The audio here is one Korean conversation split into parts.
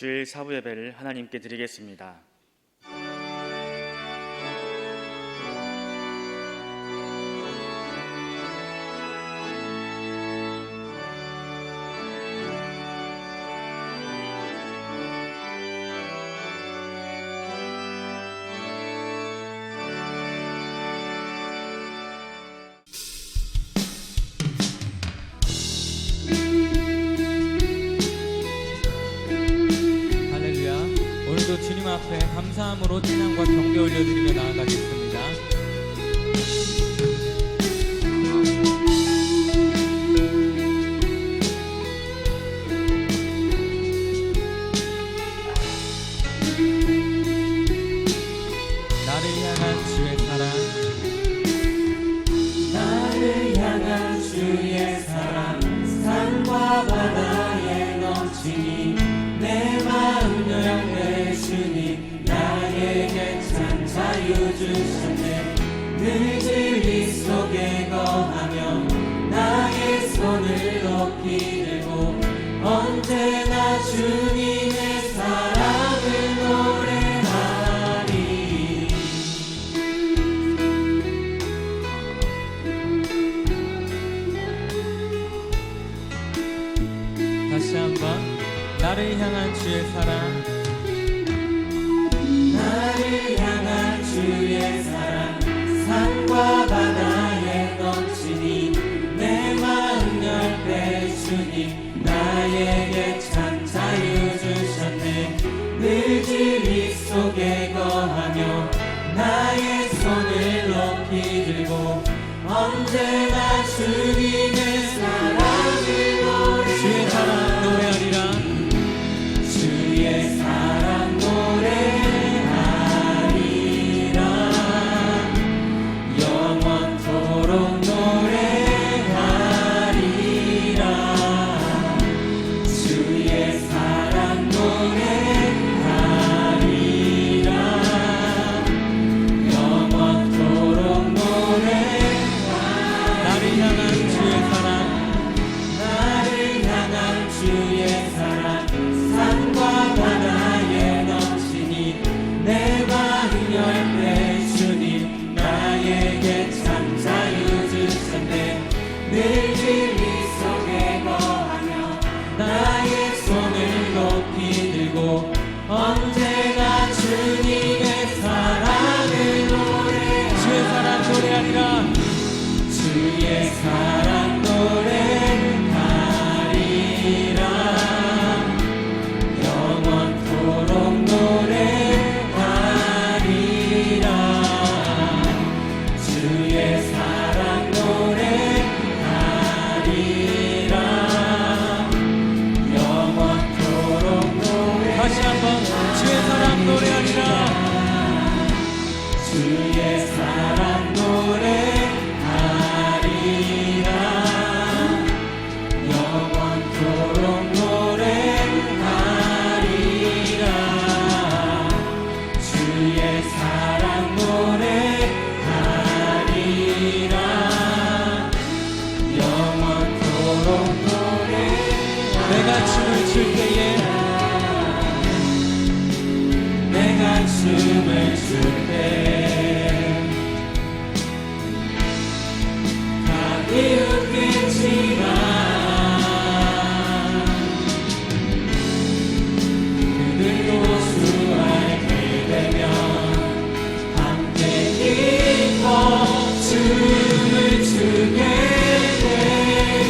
주일 사부 예배를 하나님께 드리겠습니다. 주님 앞에 감사함으로 찬양과 경배 올려드리며 나아가겠습니다. 나를 향한 주의 사랑, 나를 향한 주의 사랑, 산과 바다에 넘치니 내 마음 열매 주님, 나에게 참 자유 주셨네. 늘 진리 속에 거하며 나의 손을 높이 들고 언제나 주님의 사랑을 노래하리. 다시 한번 나를 향한 주의 사랑, 나를 향한 주의 사랑, 산과 바다에 넘치니 내 마음 열배 주님, 나에게 참 자유 주셨네. 늘 진리 속에 거하며 나의 손을 높이 들고 언제나 주님의 사랑을 노래하리. 주의 사랑 노래하리라. 주의 사랑 노래하리라. 영원토록 노래하리라. 주의 사랑 노래하리라. 영원토록 노래하리라. 나를 향한 주의 사랑, 나를 향한 주의 사랑, 산과 바다에 넘치니 내 마음 열매 주님, 나에게 참 자유 주셨네. 늘 진리 속에 거하며 나의 손을 높이 들고 언제나 주님의 사랑을 노래하리. 주의 사랑 노래하리라. 주의 사랑 노래하리라. 영원토록 노래하리라. 주의 사랑 노래하리라. 영원토록 노래하리라. 다시 한번 주의 사랑 노래하리라. 주의 사랑 노래하리라. 영원토록 노래하리라. 주의 사랑 노래하리라. 영원토록 노래하리라. 내가 춤을 출 때에, 내가 춤을 출 때 다 비웃겠지만 그들도 수고하게 되면 함께 기뻐 춤을 추게 되리.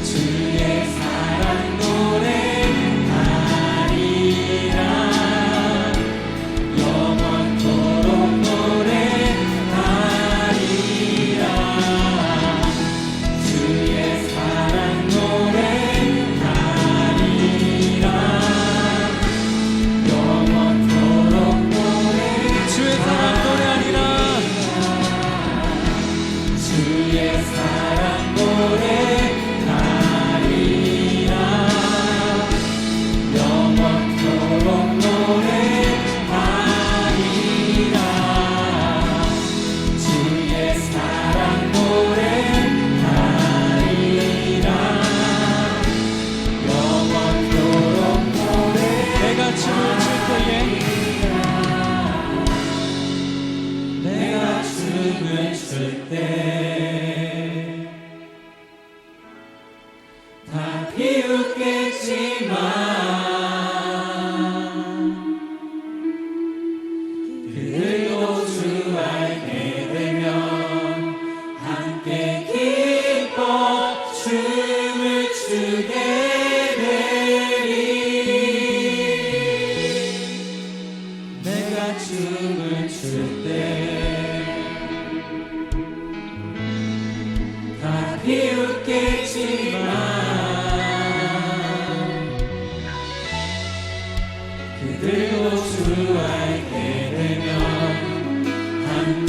주의 사랑 노래하리라.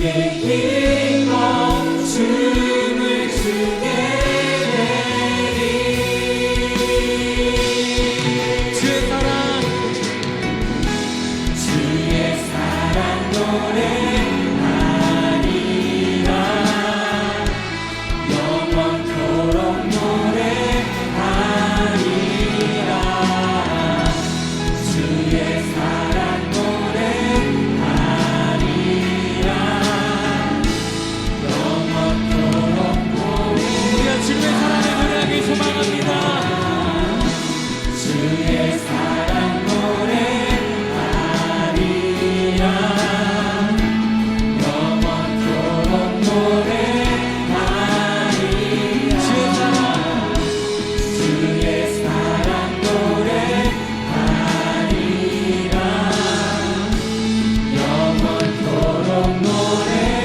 기뻐 춤을 추게 되리 주의 사랑 노래하리라 영원토록 노래하리라 주의 사랑 노래하리라 영원토록 우리가 주님의 사랑을 노래하기 소망합니다. 주의 사랑 노래하리라 영원토록 노래하리라 주의 사랑 노래하리라 영원토록 노래하리라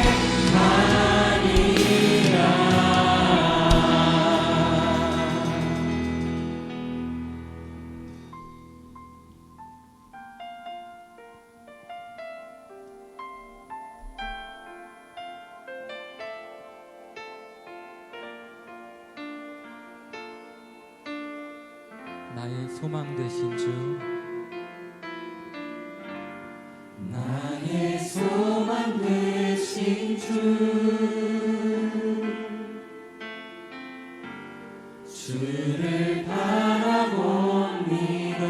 나의 소망 되신 주 나의 소망 되신 주를 바라봅니다.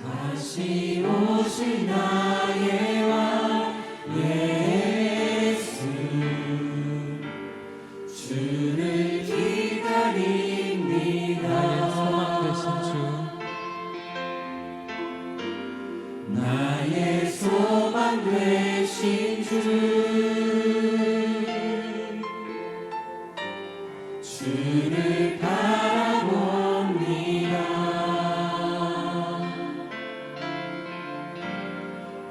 다시 오실 나의 왕 예수 주를 기다립니다. 나의 소망 되신 주 나의 소망 되신 주를 바라봅니다.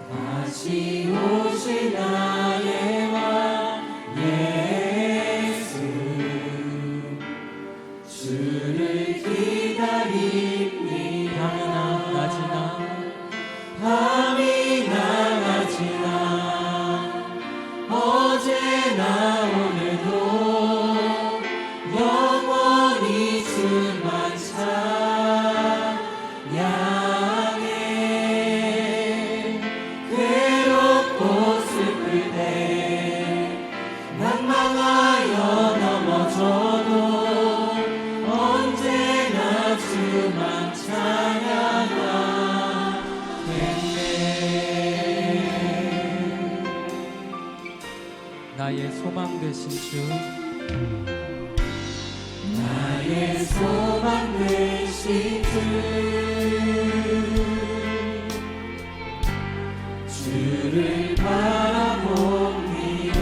다시 오실 나의 왕 예수 주를 기다립니다. 밤이나 낮이나 어제나 오늘도 영원히 주만 찬양해. 괴롭고 슬플 때 난망하여 넘어져도 언제나 주만 찬양하겠네. 나의 소망 되신 주 나의 소망 되신 주를 바라봅니다.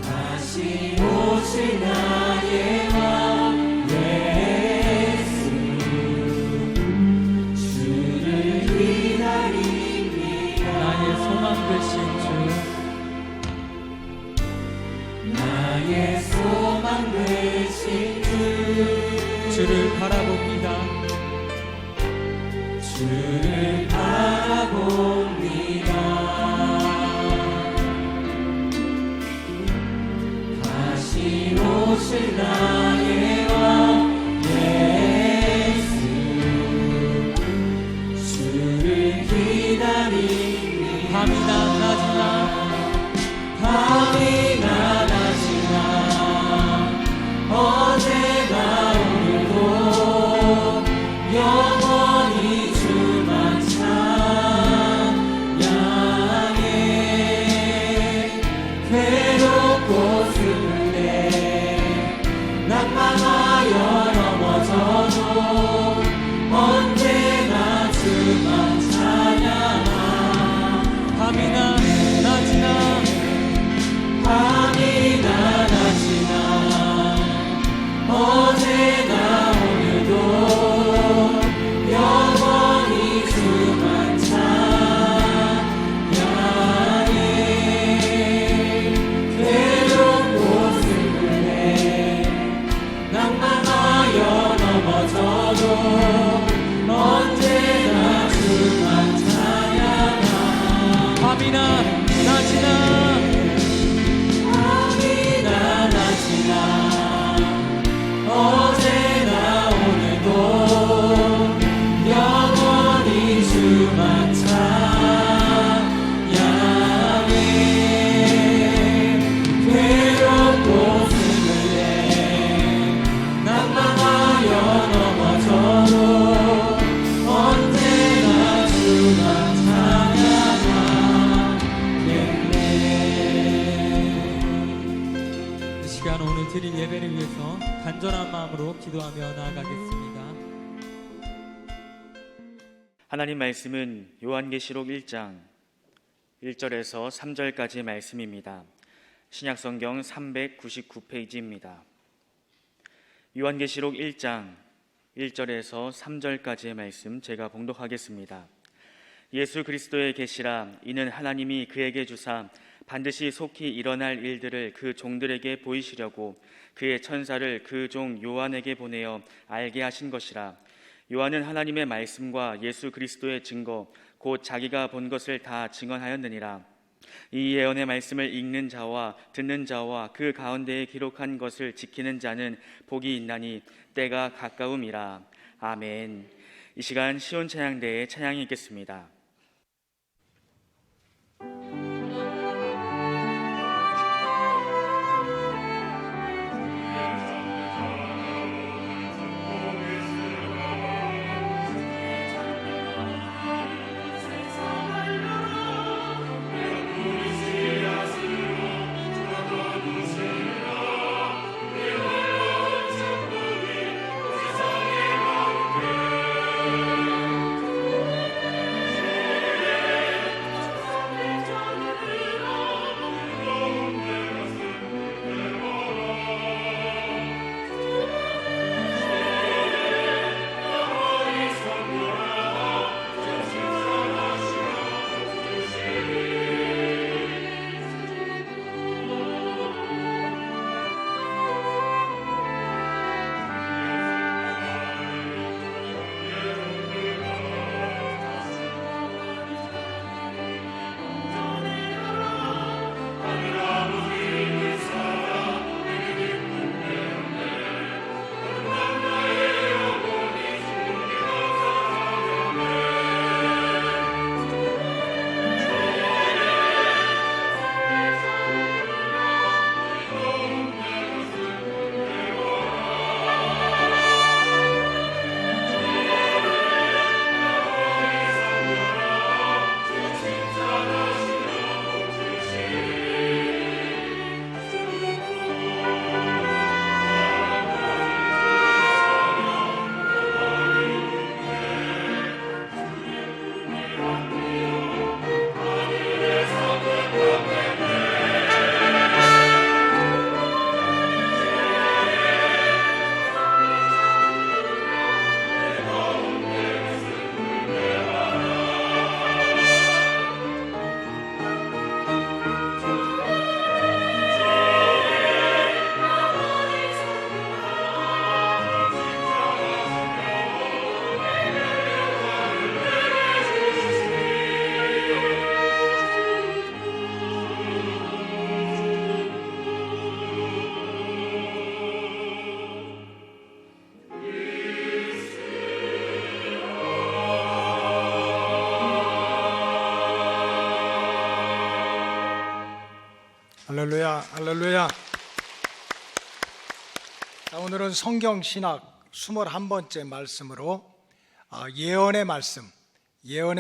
다시 오실 나의 왕 예수 주를 기다립니다. 나의 소망 되신 주 나의 소망 되신 주를 바라봅니다. 주를 바라봅니다. 다시 오실 나의 왕 예수 주를 기다립니다. 밤이나 낮이나 밤이나 낮이나 어제나 오늘도 영원히 주만 찬양해. 괴롭고 슬플 때 난망하여 넘어져도 언제나 주만 찬양하. 밤이나 낮이나 밤이 밤이나 낮이나 밤이나 낮이나 어제나 오늘도 영원히 주만 찬양해. 괴롭고 슬플 난망하여 넘어져도 언제나 주만 찬양하겠네. 이 시간 오늘 드릴 예배를 위해서 간절한 마음으로 기도하며 나아가겠습니다. 하나님 말씀은 요한계시록 1장 1절에서 3절까지의 말씀입니다. 신약성경 399페이지입니다. 요한계시록 1장 1절에서 3절까지의 말씀 제가 봉독하겠습니다. 예수 그리스도의 계시라. 이는 하나님이 그에게 주사 반드시 속히 일어날 일들을 그 종들에게 보이시려고 그의 천사를 그 종 요한에게 보내어 알게 하신 것이라. 요한은 하나님의 말씀과 예수 그리스도의 증거 곧 자기가 본 것을 다 증언하였느니라. 이 예언의 말씀을 읽는 자와 듣는 자와 그 가운데에 기록한 것을 지키는 자는 복이 있나니 때가 가까움이라. 아멘. 이 시간 시온 찬양대의 찬양이 있겠습니다. 할렐루야, 할렐루야. 자, 오늘은 성경 신학 21번째 말씀으로 예언의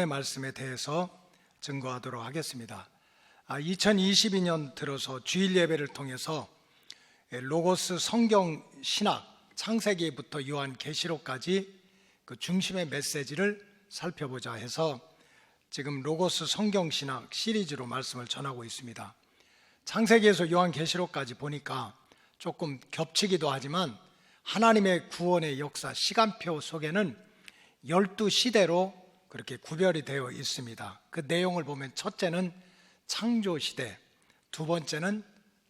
말씀에 대해서 증거하도록 하겠습니다. 2022년 들어서 주일 예배를 통해서 로고스 성경 신학 창세기부터 요한계시록까지 그 중심의 메시지를 살펴보자 해서 지금 로고스 성경 신학 시리즈로 말씀을 전하고 있습니다. 창세기에서 요한계시록까지 보니까 조금 겹치기도 하지만 하나님의 구원의 역사 시간표 속에는 12시대로 그렇게 구별이 되어 있습니다. 그 내용을 보면 첫째는 창조시대, 두 번째는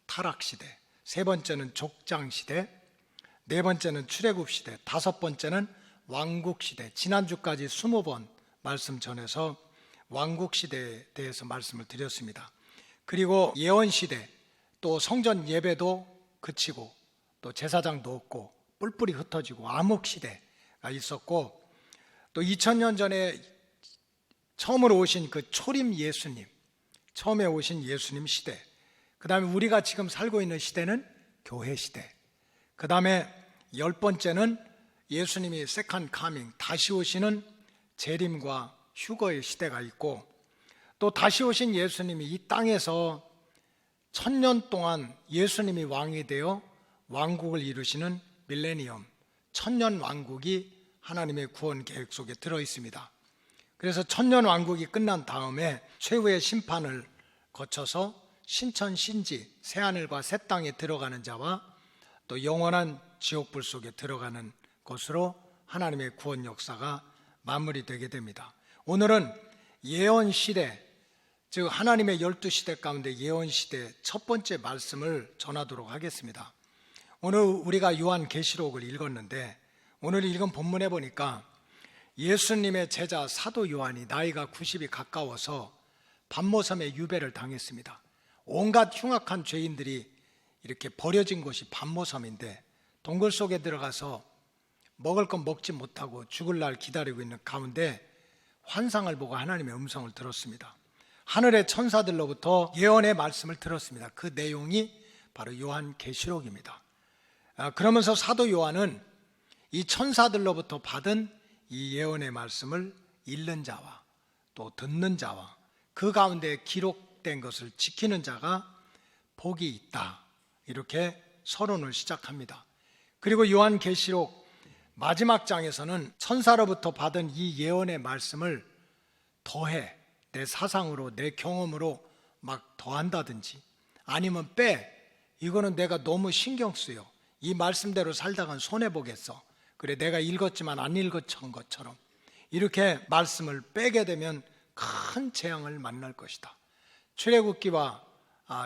타락시대, 세 번째는 족장시대, 네 번째는 출애굽시대, 다섯 번째는 왕국시대. 지난주까지 20번 말씀 전해서 왕국 시대에 대해서 말씀을 드렸습니다. 그리고 예언 시대, 또 성전 예배도 그치고 또 제사장도 없고 뿔뿔이 흩어지고 암흑 시대가 있었고, 또 2000년 전에 처음으로 오신 그 초림 예수님, 처음에 오신 예수님 시대, 그 다음에 우리가 지금 살고 있는 시대는 교회 시대, 그 다음에 10번째는 예수님이 세컨 카밍, 다시 오시는 재림과 휴거의 시대가 있고, 또 다시 오신 예수님이 이 땅에서 1000년 동안 예수님이 왕이 되어 왕국을 이루시는 밀레니엄, 1000년 왕국이 하나님의 구원 계획 속에 들어 있습니다. 그래서 1000년 왕국이 끝난 다음에 최후의 심판을 거쳐서 신천 신지, 새하늘과 새 땅에 들어가는 자와 또 영원한 지옥불 속에 들어가는 것으로 하나님의 구원 역사가 마무리되게 됩니다. 오늘은 예언 시대, 즉 하나님의 12시대 가운데 예언 시대 첫 번째 말씀을 전하도록 하겠습니다. 오늘 우리가 요한계시록을 읽었는데, 오늘 읽은 본문에 보니까 예수님의 제자 사도 요한이 나이가 90이 가까워서 반모섬에 유배를 당했습니다. 온갖 흉악한 죄인들이 이렇게 버려진 곳이 반모섬인데, 동굴 속에 들어가서 먹을 건 먹지 못하고 죽을 날 기다리고 있는 가운데 환상을 보고 하나님의 음성을 들었습니다. 하늘의 천사들로부터 예언의 말씀을 들었습니다. 그 내용이 바로 요한계시록입니다. 그러면서 사도 요한은 이 천사들로부터 받은 이 예언의 말씀을 읽는 자와 또 듣는 자와 그 가운데 기록된 것을 지키는 자가 복이 있다, 이렇게 서론을 시작합니다. 그리고 요한계시록 마지막 장에서는 천사로부터 받은 이 예언의 말씀을 더해, 내 사상으로 내 경험으로 막 더한다든지 아니면 빼, 이거는 내가 너무 신경 쓰여, 이 말씀대로 살다간 손해보겠어, 그래 내가 읽었지만 안 읽었던 것처럼 이렇게 말씀을 빼게 되면 큰 재앙을 만날 것이다. 출애굽기와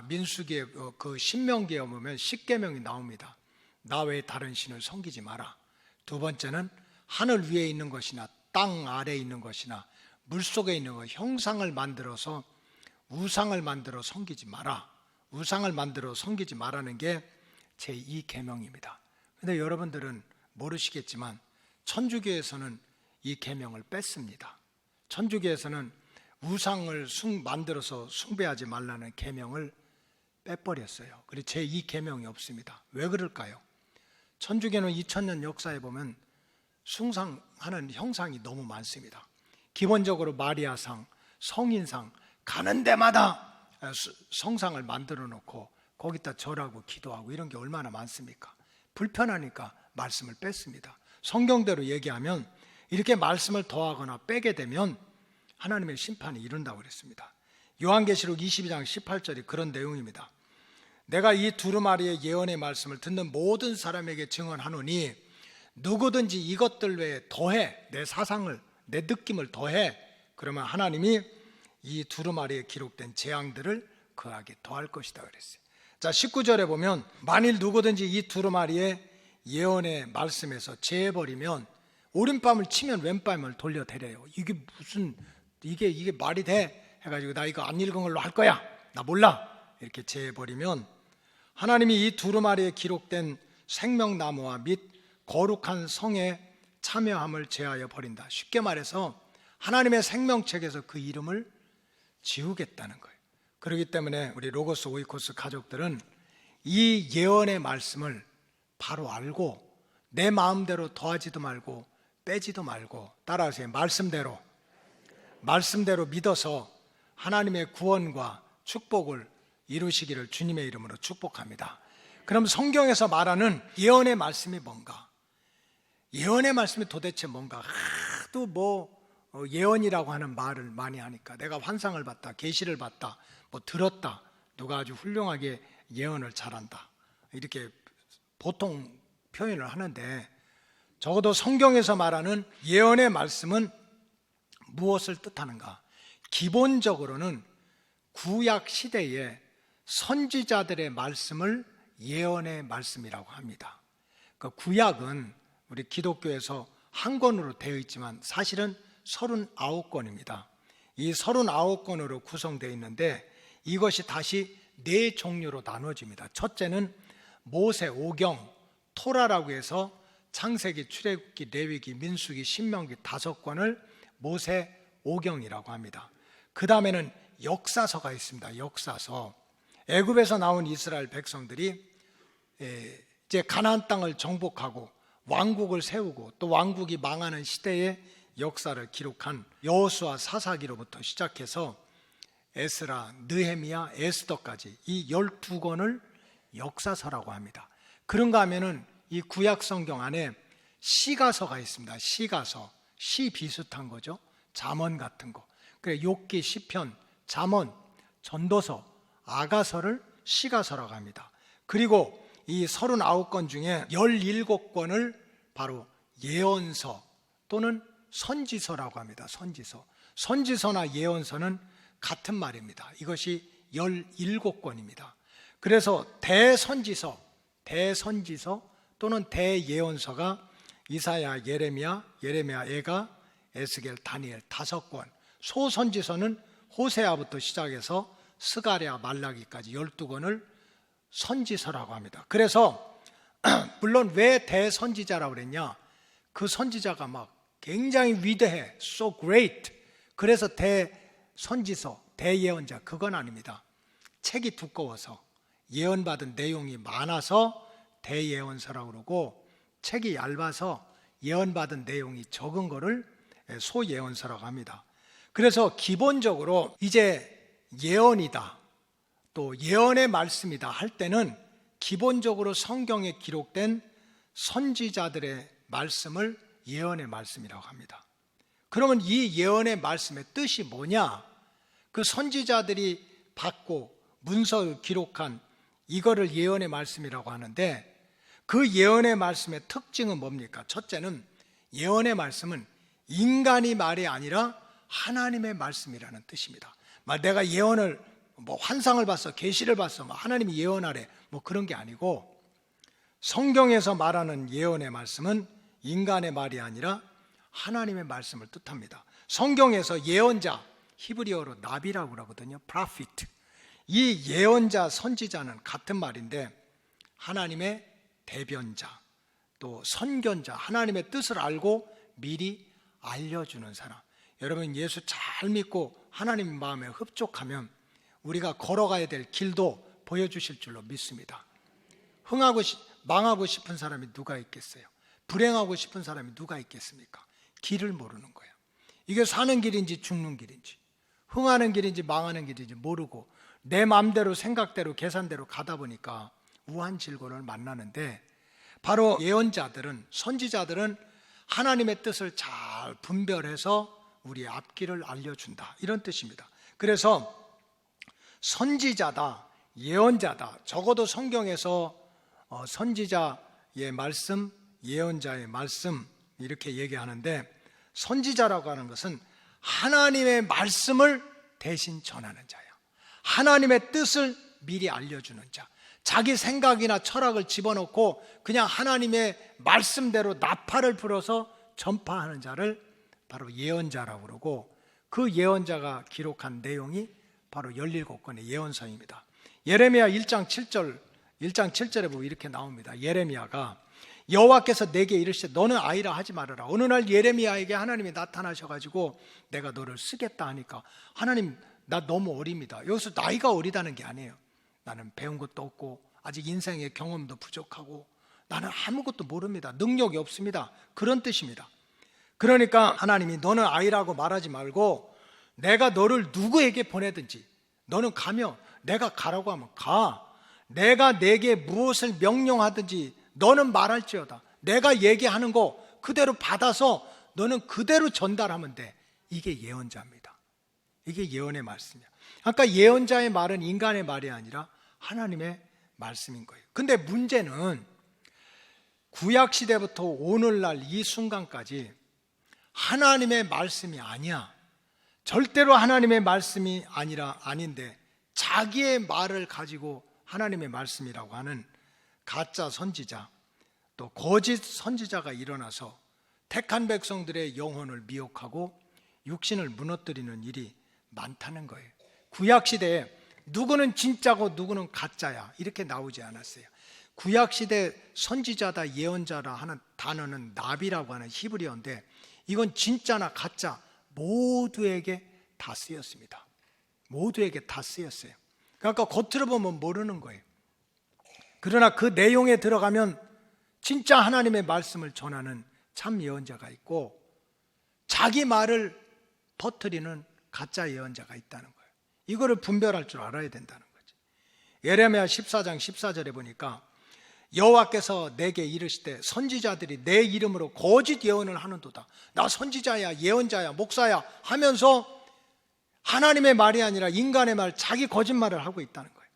민수기의 그 신명기에 보면 10계명이 나옵니다. 나 외에 다른 신을 섬기지 마라. 두 번째는 하늘 위에 있는 것이나 땅 아래에 있는 것이나 물속에 있는 것, 형상을 만들어서 우상을 만들어 섬기지 마라. 우상을 만들어 섬기지 마라는 게 제2계명입니다. 그런데 여러분들은 모르시겠지만 천주교에서는 이 계명을 뺐습니다. 천주교에서는 우상을 만들어서 숭배하지 말라는 계명을 빼버렸어요. 그리고 제2계명이 없습니다. 왜 그럴까요? 천주교는 2000년 역사에 보면 숭상하는 형상이 너무 많습니다. 기본적으로 마리아상, 성인상, 가는 데마다 성상을 만들어 놓고 거기다 절하고 기도하고 이런 게 얼마나 많습니까? 불편하니까 말씀을 뺐습니다. 성경대로 얘기하면 이렇게 말씀을 더하거나 빼게 되면 하나님의 심판이 이룬다고 그랬습니다. 요한계시록 22장 18절이 그런 내용입니다. 내가 이 두루마리의 예언의 말씀을 듣는 모든 사람에게 증언하노니 누구든지 이것들 외에 더해, 내 사상을, 내 느낌을 더해, 그러면 하나님이 이 두루마리에 기록된 재앙들을 그에게 더할 것이다 그랬어요. 자, 19절에 보면 만일 누구든지 이 두루마리의 예언의 말씀에서 제해버리면 오른밤을 치면 왼밤을 돌려대래요. 이게 무슨 이게 말이 돼? 해가지고 나 이거 안 읽은 걸로 할 거야, 나 몰라, 이렇게 제해버리면 하나님이 이 두루마리에 기록된 생명나무와 및 거룩한 성에 참여함을 제하여 버린다. 쉽게 말해서 하나님의 생명책에서 그 이름을 지우겠다는 거예요. 그렇기 때문에 우리 로고스 오이코스 가족들은 이 예언의 말씀을 바로 알고 내 마음대로 더하지도 말고 빼지도 말고, 따라하세요, 말씀대로 믿어서 하나님의 구원과 축복을 이루시기를 주님의 이름으로 축복합니다. 그럼 성경에서 말하는 예언의 말씀이 뭔가? 예언의 말씀이 도대체 뭔가? 하도 예언이라고 하는 말을 많이 하니까 내가 환상을 봤다, 계시를 봤다, 들었다, 누가 아주 훌륭하게 예언을 잘한다, 이렇게 보통 표현을 하는데, 적어도 성경에서 말하는 예언의 말씀은 무엇을 뜻하는가? 기본적으로는 구약 시대에 선지자들의 말씀을 예언의 말씀이라고 합니다. 그 구약은 우리 기독교에서 한 권으로 되어 있지만 사실은 39권입니다. 이 39권으로 구성되어 있는데 이것이 다시 4종류로 나눠집니다. 첫째는 모세 오경, 토라라고 해서 창세기, 출애굽기, 레위기, 민수기, 신명기 5권을 모세 오경이라고 합니다. 그 다음에는 역사서가 있습니다. 역사서. 애굽에서 나온 이스라엘 백성들이 이제 가나안 땅을 정복하고 왕국을 세우고 또 왕국이 망하는 시대의 역사를 기록한 여호수아 사사기로부터 시작해서 에스라, 느헤미야, 에스더까지 이 12권을 역사서라고 합니다. 그런가 하면은 이 구약 성경 안에 시가서가 있습니다. 시가서, 시 비슷한 거죠. 잠언 같은 거. 그래 욥기, 시편, 잠언, 전도서, 아가서를 시가서라고 합니다. 그리고 이 39권 중에 17권을 바로 예언서 또는 선지서라고 합니다. 선지서. 선지서나 예언서는 같은 말입니다. 이것이 17권입니다. 그래서 대선지서 또는 대예언서가 이사야, 예레미야, 예가, 에스겔, 다니엘 5권. 소선지서는 호세아부터 시작해서 스가랴, 말라기까지 12권을 선지서라고 합니다. 그래서 물론 왜 대선지자라고 그랬냐? 그 선지자가 막 굉장히 위대해, so great. 그래서 대선지서, 대예언자 그건 아닙니다. 책이 두꺼워서 예언받은 내용이 많아서 대예언서라고 그러고 책이 얇아서 예언받은 내용이 적은 거를 소예언서라고 합니다. 그래서 기본적으로 이제 예언이다 또 예언의 말씀이다 할 때는 기본적으로 성경에 기록된 선지자들의 말씀을 예언의 말씀이라고 합니다. 그러면 이 예언의 말씀의 뜻이 뭐냐? 그 선지자들이 받고 문서를 기록한 이거를 예언의 말씀이라고 하는데 그 예언의 말씀의 특징은 뭡니까? 첫째는 예언의 말씀은 인간이 말이 아니라 하나님의 말씀이라는 뜻입니다. 내가 예언을 환상을 봤어, 계시를 봤어, 하나님이 예언하래 그런 게 아니고 성경에서 말하는 예언의 말씀은 인간의 말이 아니라 하나님의 말씀을 뜻합니다. 성경에서 예언자, 히브리어로 나비라고 그러거든요. prophet. 이 예언자, 선지자는 같은 말인데 하나님의 대변자, 또 선견자, 하나님의 뜻을 알고 미리 알려주는 사람. 여러분 예수 잘 믿고 하나님 마음에 흡족하면 우리가 걸어가야 될 길도 보여주실 줄로 믿습니다. 망하고 싶은 사람이 누가 있겠어요? 불행하고 싶은 사람이 누가 있겠습니까? 길을 모르는 거예요. 이게 사는 길인지 죽는 길인지 흥하는 길인지 망하는 길인지 모르고 내 마음대로 생각대로 계산대로 가다 보니까 우한질고를 만나는데 바로 예언자들은 선지자들은 하나님의 뜻을 잘 분별해서 우리의 앞길을 알려준다 이런 뜻입니다. 그래서 선지자다, 예언자다. 적어도 성경에서 선지자의 말씀, 예언자의 말씀 이렇게 얘기하는데 선지자라고 하는 것은 하나님의 말씀을 대신 전하는 자예요. 하나님의 뜻을 미리 알려주는 자. 자기 생각이나 철학을 집어넣고 그냥 하나님의 말씀대로 나팔을 불어서 전파하는 자를 바로 예언자라고 그러고 그 예언자가 기록한 내용이 바로 17권의 예언서입니다. 예레미야 1장 7절에 보면 이렇게 나옵니다. 예레미야가 여호와께서 내게 이르시되 너는 아이라 하지 말아라. 어느 날 예레미야에게 하나님이 나타나셔가지고 내가 너를 쓰겠다 하니까 하나님 나 너무 어립니다. 여기서 나이가 어리다는 게 아니에요. 나는 배운 것도 없고 아직 인생의 경험도 부족하고 나는 아무것도 모릅니다. 능력이 없습니다. 그런 뜻입니다. 그러니까 하나님이 너는 아이라고 말하지 말고 내가 너를 누구에게 보내든지 너는 가며 내가 가라고 하면 가. 내가 내게 무엇을 명령하든지 너는 말할지어다. 내가 얘기하는 거 그대로 받아서 너는 그대로 전달하면 돼. 이게 예언자입니다. 이게 예언의 말씀이야. 아까 예언자의 말은 인간의 말이 아니라 하나님의 말씀인 거예요. 근데 문제는 구약시대부터 오늘날 이 순간까지 하나님의 말씀이 아니야. 절대로 하나님의 말씀이 아닌데 자기의 말을 가지고 하나님의 말씀이라고 하는 가짜 선지자 또 거짓 선지자가 일어나서 택한 백성들의 영혼을 미혹하고 육신을 무너뜨리는 일이 많다는 거예요. 구약 시대에 누구는 진짜고 누구는 가짜야 이렇게 나오지 않았어요. 구약 시대 선지자다 예언자라 하는 단어는 나비라고 하는 히브리어인데 이건 진짜나 가짜 모두에게 다 쓰였습니다. 모두에게 다 쓰였어요. 그러니까 겉으로 보면 모르는 거예요. 그러나 그 내용에 들어가면 진짜 하나님의 말씀을 전하는 참 예언자가 있고 자기 말을 퍼뜨리는 가짜 예언자가 있다는 거예요. 이거를 분별할 줄 알아야 된다는 거죠. 예레미야 14장 14절에 보니까 여호와께서 내게 이르시되 선지자들이 내 이름으로 거짓 예언을 하는도다. 나 선지자야 예언자야 목사야 하면서 하나님의 말이 아니라 인간의 말, 자기 거짓말을 하고 있다는 거예요.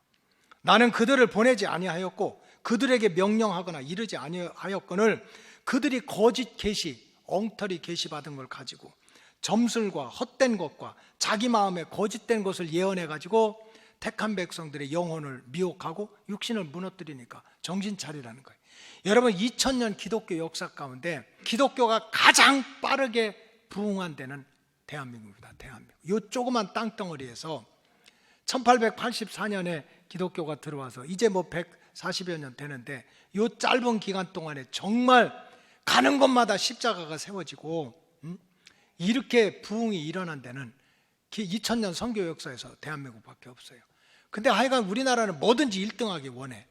나는 그들을 보내지 아니하였고 그들에게 명령하거나 이르지 아니하였거늘 그들이 거짓 계시, 엉터리 계시 받은 걸 가지고 점술과 헛된 것과 자기 마음에 거짓된 것을 예언해 가지고 택한 백성들의 영혼을 미혹하고 육신을 무너뜨리니까 정신 차리라는 거예요. 여러분 2000년 기독교 역사 가운데 기독교가 가장 빠르게 부흥한 데는 대한민국입니다. 대한민국. 이 조그만 땅덩어리에서 1884년에 기독교가 들어와서 이제 뭐 140여 년 되는데 이 짧은 기간 동안에 정말 가는 곳마다 십자가가 세워지고 이렇게 부흥이 일어난 데는 2000년 선교 역사에서 대한민국밖에 없어요. 근데 하여간 우리나라는 뭐든지 1등하기 원해.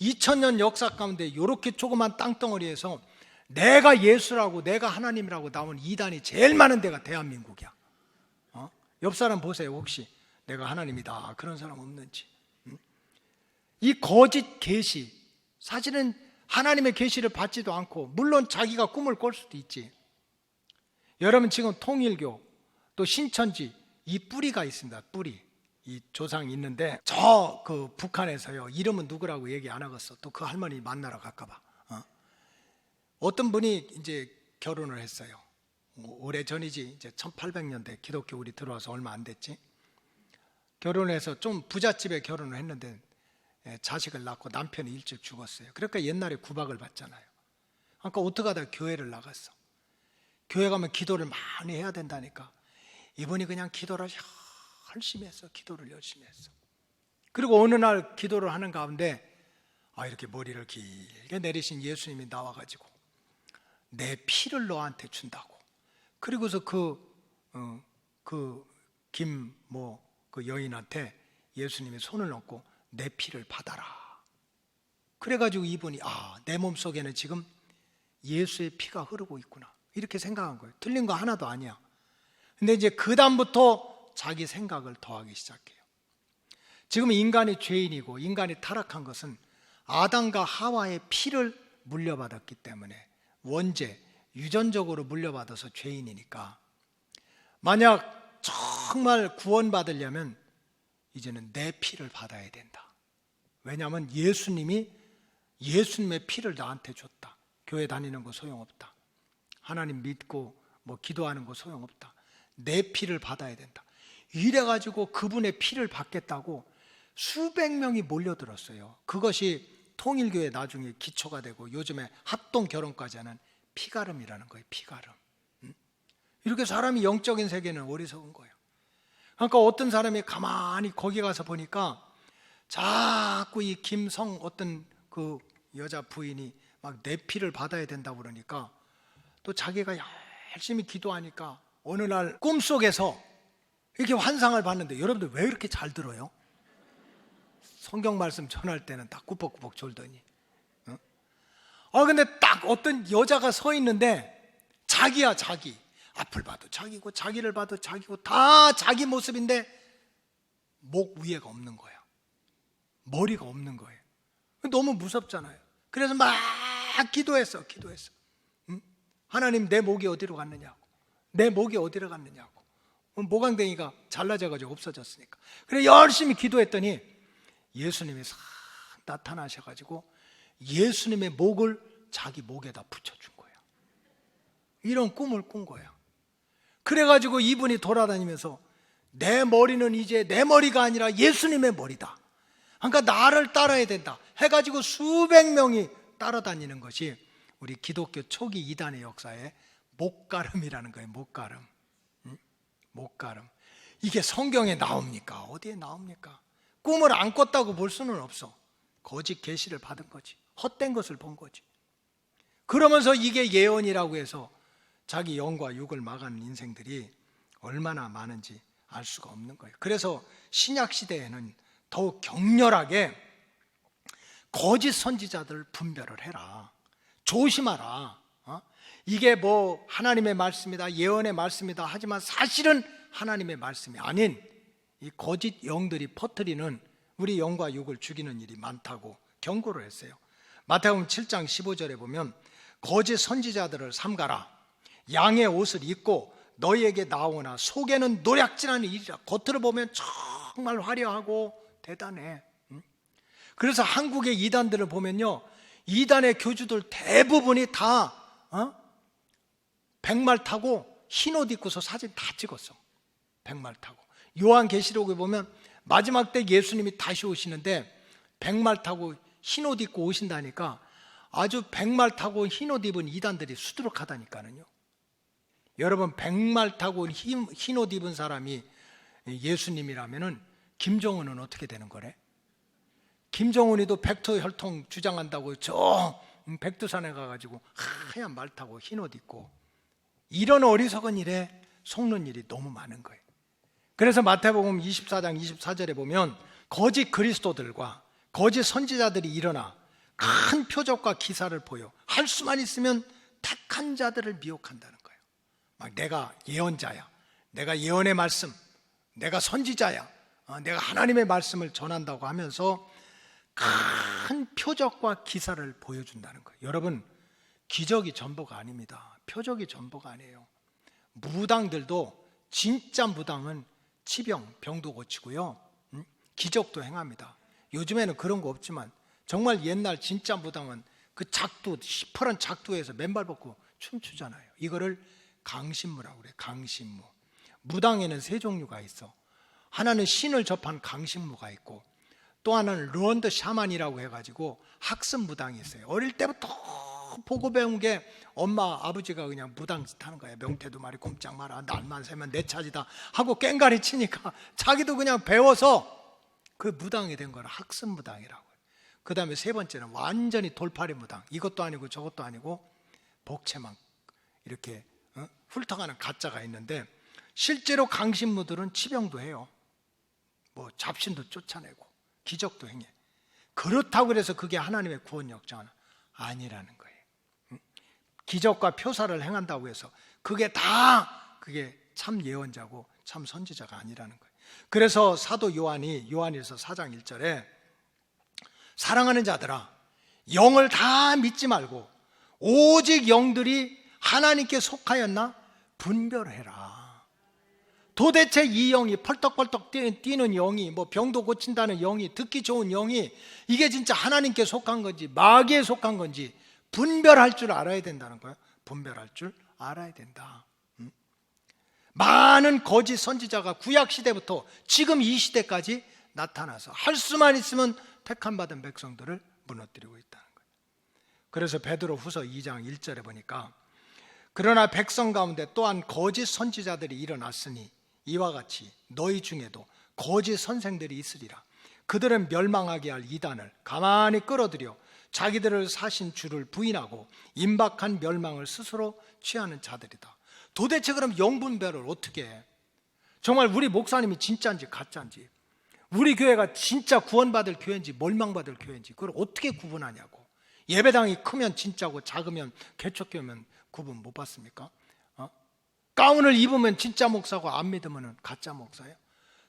2000년 역사 가운데 이렇게 조그만 땅덩어리에서 내가 예수라고 내가 하나님이라고 나온 이단이 제일 많은 데가 대한민국이야. 옆 사람 보세요. 혹시 내가 하나님이다 그런 사람 없는지. 이 거짓 계시 사실은 하나님의 계시를 받지도 않고 물론 자기가 꿈을 꿀 수도 있지. 여러분 지금 통일교 또 신천지 이 뿌리가 있습니다. 뿌리 이 조상이 있는데 저 그 북한에서요 이름은 누구라고 얘기 안 하겠어. 또 그 할머니 만나러 갈까봐. 어떤 분이 이제 결혼을 했어요. 오래 전이지 이제 1800년대 기독교 우리 들어와서 얼마 안 됐지. 결혼해서 좀 부잣집에 결혼을 했는데 자식을 낳고 남편이 일찍 죽었어요. 그러니까 옛날에 구박을 받잖아요. 그러니까 어떻게 하다 교회를 나갔어. 교회 가면 기도를 많이 해야 된다니까. 이분이 그냥 기도를 열심히 했어. 기도를 열심히 했어. 그리고 어느 날 기도를 하는 가운데 이렇게 머리를 길게 내리신 예수님이 나와가지고 내 피를 너한테 준다고. 그리고서 그 여인한테 예수님이 손을 넣고 내 피를 받아라. 그래가지고 이분이 내 몸속에는 지금 예수의 피가 흐르고 있구나 이렇게 생각한 거예요. 틀린 거 하나도 아니야. 근데 이제 그 다음부터 자기 생각을 더하기 시작해요. 지금 인간이 죄인이고 인간이 타락한 것은 아담과 하와의 피를 물려받았기 때문에 원죄, 유전적으로 물려받아서 죄인이니까 만약 정말 구원받으려면 이제는 내 피를 받아야 된다. 왜냐하면 예수님의 피를 나한테 줬다. 교회 다니는 거 소용없다. 하나님 믿고 뭐 기도하는 거 소용없다. 내 피를 받아야 된다. 이래가지고 그분의 피를 받겠다고 수백 명이 몰려들었어요. 그것이 통일교회 나중에 기초가 되고 요즘에 합동 결혼까지 하는 피가름이라는 거예요. 피가름. 이렇게 사람이 영적인 세계는 어리석은 거예요. 그러니까 어떤 사람이 가만히 거기 가서 보니까 자꾸 이 김성 어떤 그 여자 부인이 막 내 피를 받아야 된다고 그러니까 또 자기가 열심히 기도하니까 어느 날 꿈속에서 이렇게 환상을 봤는데 여러분들 왜 이렇게 잘 들어요? 성경 말씀 전할 때는 다 꾸벅꾸벅 졸더니 근데 딱 어떤 여자가 서 있는데 자기야 자기 앞을 봐도 자기고 자기를 봐도 자기고 다 자기 모습인데 목 위에가 없는 거야. 머리가 없는 거예요. 너무 무섭잖아요. 그래서 막 기도했어. 하나님 내 목이 어디로 갔느냐고. 내 목이 어디로 갔느냐고. 모강댕이가 잘라져가지고 없어졌으니까. 그래 열심히 기도했더니 예수님이 싹 나타나셔가지고 예수님의 목을 자기 목에다 붙여준 거예요. 이런 꿈을 꾼 거예요. 그래가지고 이분이 돌아다니면서 내 머리는 이제 내 머리가 아니라 예수님의 머리다. 그러니까 나를 따라야 된다 해가지고 수백 명이 따라다니는 것이 우리 기독교 초기 이단의 역사의 목가름이라는 거예요. 목가름. 목가름. 이게 성경에 나옵니까? 어디에 나옵니까? 꿈을 안 꿨다고 볼 수는 없어. 거짓 계시를 받은 거지. 헛된 것을 본 거지. 그러면서 이게 예언이라고 해서 자기 영과 육을 막아는 인생들이 얼마나 많은지 알 수가 없는 거예요. 그래서 신약 시대에는 더욱 격렬하게 거짓 선지자들을 분별을 해라. 조심하라. 이게 뭐 하나님의 말씀이다, 예언의 말씀이다 하지만 사실은 하나님의 말씀이 아닌 이 거짓 영들이 퍼뜨리는 우리 영과 육을 죽이는 일이 많다고 경고를 했어요. 마태복음 7장 15절에 보면 거짓 선지자들을 삼가라. 양의 옷을 입고 너희에게 나오나 속에는 노략질하는 일이라. 겉으로 보면 정말 화려하고 대단해. 그래서 한국의 이단들을 보면요, 이단의 교주들 대부분이 다 백말 타고 흰 옷 입고서 사진 다 찍었어. 백말 타고. 요한계시록에 보면 마지막 때 예수님이 다시 오시는데 백말 타고 흰 옷 입고 오신다니까 아주 백말 타고 흰 옷 입은 이단들이 수두룩하다니까요. 여러분, 백말 타고 흰 옷 입은 사람이 예수님이라면은 김정은은 어떻게 되는 거래? 김정은이도 백두혈통 주장한다고 저 백두산에 가가지고 하얀 말 타고 흰 옷 입고 이런 어리석은 일에 속는 일이 너무 많은 거예요. 그래서 마태복음 24장 24절에 보면 거짓 그리스도들과 거짓 선지자들이 일어나 큰 표적과 기사를 보여 할 수만 있으면 택한 자들을 미혹한다는 거예요. 막 내가 예언자야, 내가 예언의 말씀, 내가 선지자야, 내가 하나님의 말씀을 전한다고 하면서 큰 표적과 기사를 보여준다는 거예요. 여러분, 기적이 전부가 아닙니다. 표적이 전부가 아니에요. 무당들도 진짜 무당은 치병, 병도 고치고요, 기적도 행합니다. 요즘에는 그런 거 없지만 정말 옛날 진짜 무당은 그 작두, 시퍼런 작두에서 맨발 벗고 춤추잖아요. 이거를 강신무라고 그래요. 강신무. 무당에는 세 종류가 있어. 하나는 신을 접한 강신무가 있고, 또 하나는 런드 샤만이라고 해가지고 학습 무당이 있어요. 어릴 때부터 보고 배운 게 엄마 아버지가 그냥 무당짓 하는 거예요. 명태도 말이 꼼짝 마라, 날만 새면 내 차지다 하고 깽가리 치니까 자기도 그냥 배워서 그 무당이 된 거라 학습 무당이라고. 그 다음에 세 번째는 완전히 돌팔이 무당. 이것도 아니고 저것도 아니고 복채만 이렇게 훑어가는 가짜가 있는데, 실제로 강신무들은 치병도 해요. 뭐 잡신도 쫓아내고 기적도 행해. 그렇다고 그래서 그게 하나님의 구원 역사는 아니라는 거예요. 기적과 표사를 행한다고 해서 그게 참 예언자고 참 선지자가 아니라는 거예요. 그래서 사도 요한이 요한일서 4장 1절에 사랑하는 자들아, 영을 다 믿지 말고 오직 영들이 하나님께 속하였나 분별해라. 도대체 이 영이 펄떡펄떡 뛰는 영이, 뭐 병도 고친다는 영이, 듣기 좋은 영이 이게 진짜 하나님께 속한 건지 마귀에 속한 건지 분별할 줄 알아야 된다는 거예요. 분별할 줄 알아야 된다. 많은 거짓 선지자가 구약 시대부터 지금 이 시대까지 나타나서 할 수만 있으면 택함 받은 백성들을 무너뜨리고 있다는 거예요. 그래서 베드로 후서 2장 1절에 보니까 그러나 백성 가운데 또한 거짓 선지자들이 일어났으니 이와 같이 너희 중에도 거짓 선생들이 있으리라. 그들은 멸망하게 할 이단을 가만히 끌어들여 자기들을 사신 주를 부인하고 임박한 멸망을 스스로 취하는 자들이다. 도대체 그럼 영분별을 어떻게 해? 정말 우리 목사님이 진짜인지 가짜인지, 우리 교회가 진짜 구원받을 교회인지 멸망받을 교회인지 그걸 어떻게 구분하냐고. 예배당이 크면 진짜고 작으면 개척교회면 구분 못 받습니까? 가운을 입으면 진짜 목사고 안 믿으면 가짜 목사예요?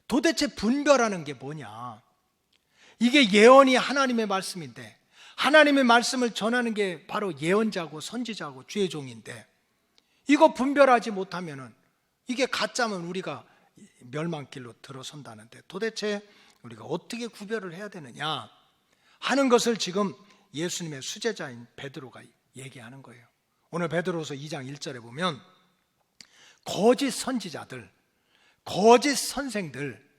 도대체 분별하는 게 뭐냐? 이게 예언이 하나님의 말씀인데, 하나님의 말씀을 전하는 게 바로 예언자고 선지자고 주의 종인데, 이거 분별하지 못하면은 이게 가짜면 우리가 멸망길로 들어선다는데 도대체 우리가 어떻게 구별을 해야 되느냐 하는 것을 지금 예수님의 수제자인 베드로가 얘기하는 거예요. 오늘 베드로서 2장 1절에 보면 거짓 선지자들, 거짓 선생들,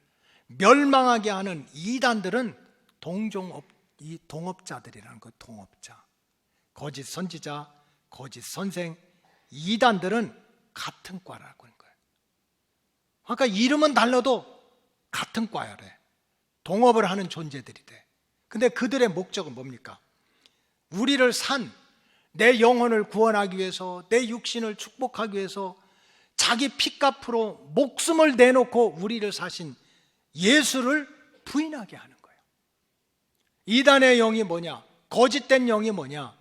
멸망하게 하는 이단들은 동업자들이라는 거예요. 동업자. 거짓 선지자, 거짓 선생, 이단들은 같은 과라고 하는 거예요. 그러니까 이름은 달라도 같은 과야래. 동업을 하는 존재들이 돼. 근데 그들의 목적은 뭡니까? 우리를 산 내 영혼을 구원하기 위해서, 내 육신을 축복하기 위해서 자기 핏값으로 목숨을 내놓고 우리를 사신 예수를 부인하게 하는 거예요. 이단의 영이 뭐냐? 거짓된 영이 뭐냐?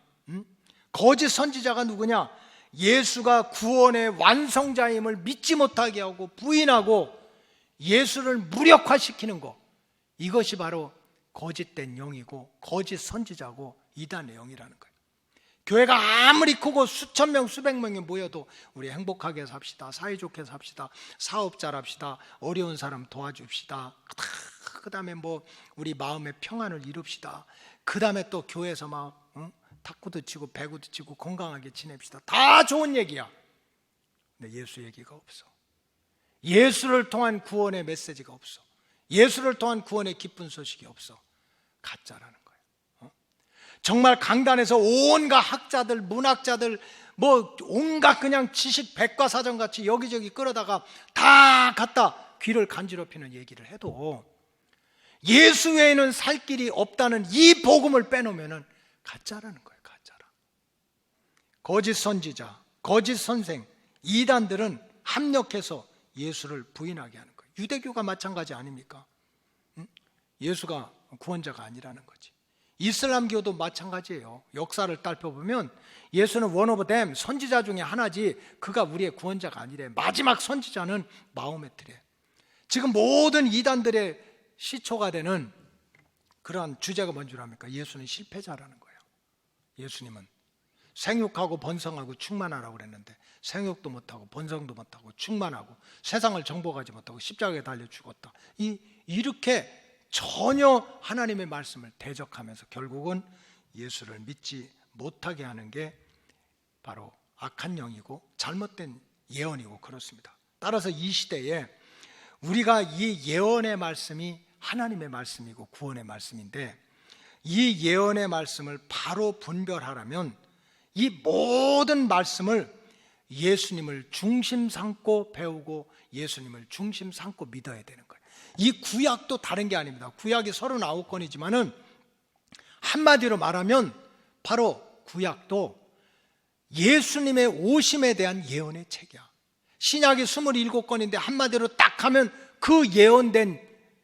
거짓 선지자가 누구냐? 예수가 구원의 완성자임을 믿지 못하게 하고 부인하고 예수를 무력화시키는 것, 이것이 바로 거짓된 영이고 거짓 선지자고 이단의 영이라는 거예요. 교회가 아무리 크고 수천 명 수백 명이 모여도 우리 행복하게 삽시다, 사이좋게 삽시다, 사업잘합시다, 어려운 사람 도와줍시다, 그 다음에 뭐 우리 마음의 평안을 이룹시다, 그 다음에 또 교회에서 막 탁구도 치고 배구도 치고 건강하게 지냅시다, 다 좋은 얘기야. 근데 예수 얘기가 없어. 예수를 통한 구원의 메시지가 없어. 예수를 통한 구원의 기쁜 소식이 없어. 가짜라는 거예요. 정말 강단에서 온갖 학자들, 문학자들, 뭐 온갖 그냥 지식 백과사전 같이 여기저기 끌어다가 다 갖다 귀를 간지럽히는 얘기를 해도 예수 외에는 살 길이 없다는 이 복음을 빼놓으면 가짜라는 거예요. 가짜라. 거짓 선지자, 거짓 선생, 이단들은 합력해서 예수를 부인하게 하는 거예요. 유대교가 마찬가지 아닙니까? 예수가 구원자가 아니라는 거지. 이슬람교도 마찬가지예요. 역사를 살펴보면 예수는 원 오브 댐, 선지자 중에 하나지 그가 우리의 구원자가 아니래. 마지막 선지자는 마호메트래. 지금 모든 이단들의 시초가 되는 그러한 주제가 뭔 줄 압니까? 예수는 실패자라는 거예요. 예수님은 생육하고 번성하고 충만하라고 그랬는데 생육도 못하고 번성도 못하고 충만하고 세상을 정복하지 못하고 십자가에 달려 죽었다. 이렇게 전혀 하나님의 말씀을 대적하면서 결국은 예수를 믿지 못하게 하는 게 바로 악한 영이고 잘못된 예언이고 그렇습니다. 따라서 이 시대에 우리가 이 예언의 말씀이 하나님의 말씀이고 구원의 말씀인데 이 예언의 말씀을 바로 분별하려면 이 모든 말씀을 예수님을 중심 삼고 배우고 예수님을 중심 삼고 믿어야 되는 거예요. 이 구약도 다른 게 아닙니다. 구약이 39권이지만은 한마디로 말하면 바로 구약도 예수님의 오심에 대한 예언의 책이야. 신약이 27권인데 한마디로 딱 하면 그 예언된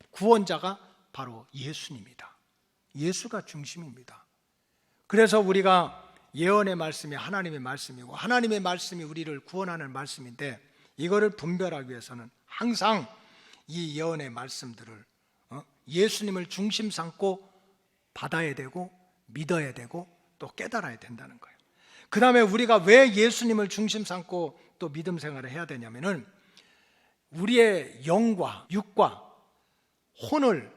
구원자가 바로 예수님이다. 예수가 중심입니다. 그래서 우리가 예언의 말씀이 하나님의 말씀이고 하나님의 말씀이 우리를 구원하는 말씀인데 이거를 분별하기 위해서는 항상 이 예언의 말씀들을 예수님을 중심 삼고 받아야 되고 믿어야 되고 또 깨달아야 된다는 거예요. 그 다음에 우리가 왜 예수님을 중심 삼고 또 믿음 생활을 해야 되냐면은 우리의 영과 육과 혼을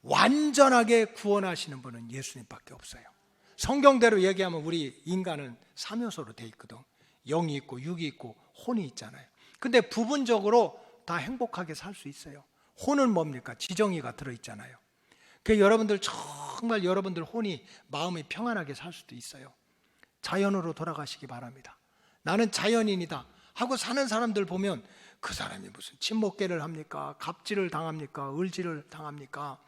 완전하게 구원하시는 분은 예수님밖에 없어요. 성경대로 얘기하면 우리 인간은 3요소로 돼 있거든. 영이 있고 육이 있고 혼이 있잖아요. 근데 부분적으로 다 행복하게 살 수 있어요. 혼은 뭡니까? 지정의가 들어있잖아요. 그래서 여러분들 정말 여러분들 혼이 마음이 평안하게 살 수도 있어요. 자연으로 돌아가시기 바랍니다. 나는 자연인이다 하고 사는 사람들 보면 그 사람이 무슨 침묵계를 합니까? 갑질을 당합니까? 을지를 당합니까?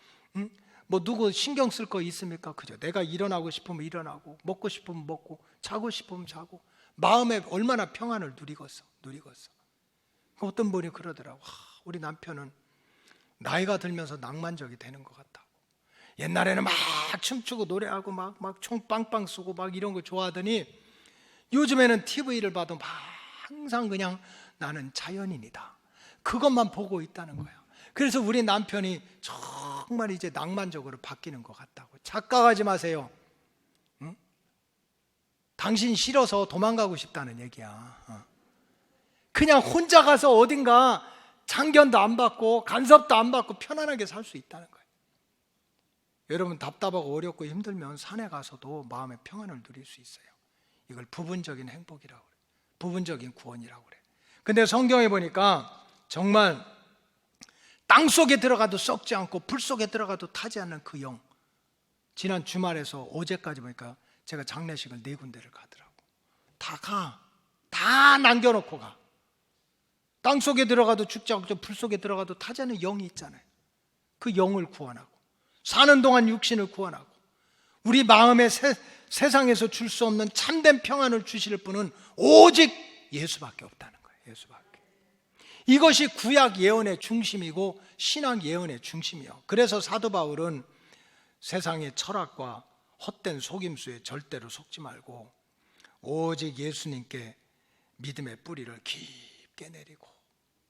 뭐 누구 신경 쓸 거 있습니까? 그죠? 내가 일어나고 싶으면 일어나고 먹고 싶으면 먹고 자고 싶으면 자고 마음에 얼마나 평안을 누리겠어. 어떤 분이 그러더라고. 우리 남편은 나이가 들면서 낭만적이 되는 것 같다고. 옛날에는 막 춤추고 노래하고 막 총 빵빵 쏘고 막 이런 거 좋아하더니 요즘에는 TV를 봐도 막 항상 그냥 나는 자연인이다. 그것만 보고 있다는 거야. 그래서 우리 남편이 정말 이제 낭만적으로 바뀌는 것 같다고. 착각하지 마세요. 응? 당신 싫어서 도망가고 싶다는 얘기야. 그냥 혼자 가서 어딘가 참견도 안 받고 간섭도 안 받고 편안하게 살 수 있다는 거예요. 여러분 답답하고 어렵고 힘들면 산에 가서도 마음의 평안을 누릴 수 있어요. 이걸 부분적인 행복이라고 그래. 부분적인 구원이라고 그래. 근데 성경에 보니까 정말 땅 속에 들어가도 썩지 않고 불 속에 들어가도 타지 않는 그 영. 지난 주말에서 어제까지 보니까 제가 장례식을 4군데를 가더라고. 다 남겨놓고 가. 땅 속에 들어가도 죽지 않고 불 속에 들어가도 타자는 영이 있잖아요. 그 영을 구원하고 사는 동안 육신을 구원하고 우리 마음에 세상에서 줄 수 없는 참된 평안을 주실 분은 오직 예수밖에 없다는 거예요. 예수밖에. 이것이 구약 예언의 중심이고 신약 예언의 중심이요. 그래서 사도 바울은 세상의 철학과 헛된 속임수에 절대로 속지 말고 오직 예수님께 믿음의 뿌리를 깊게 내리고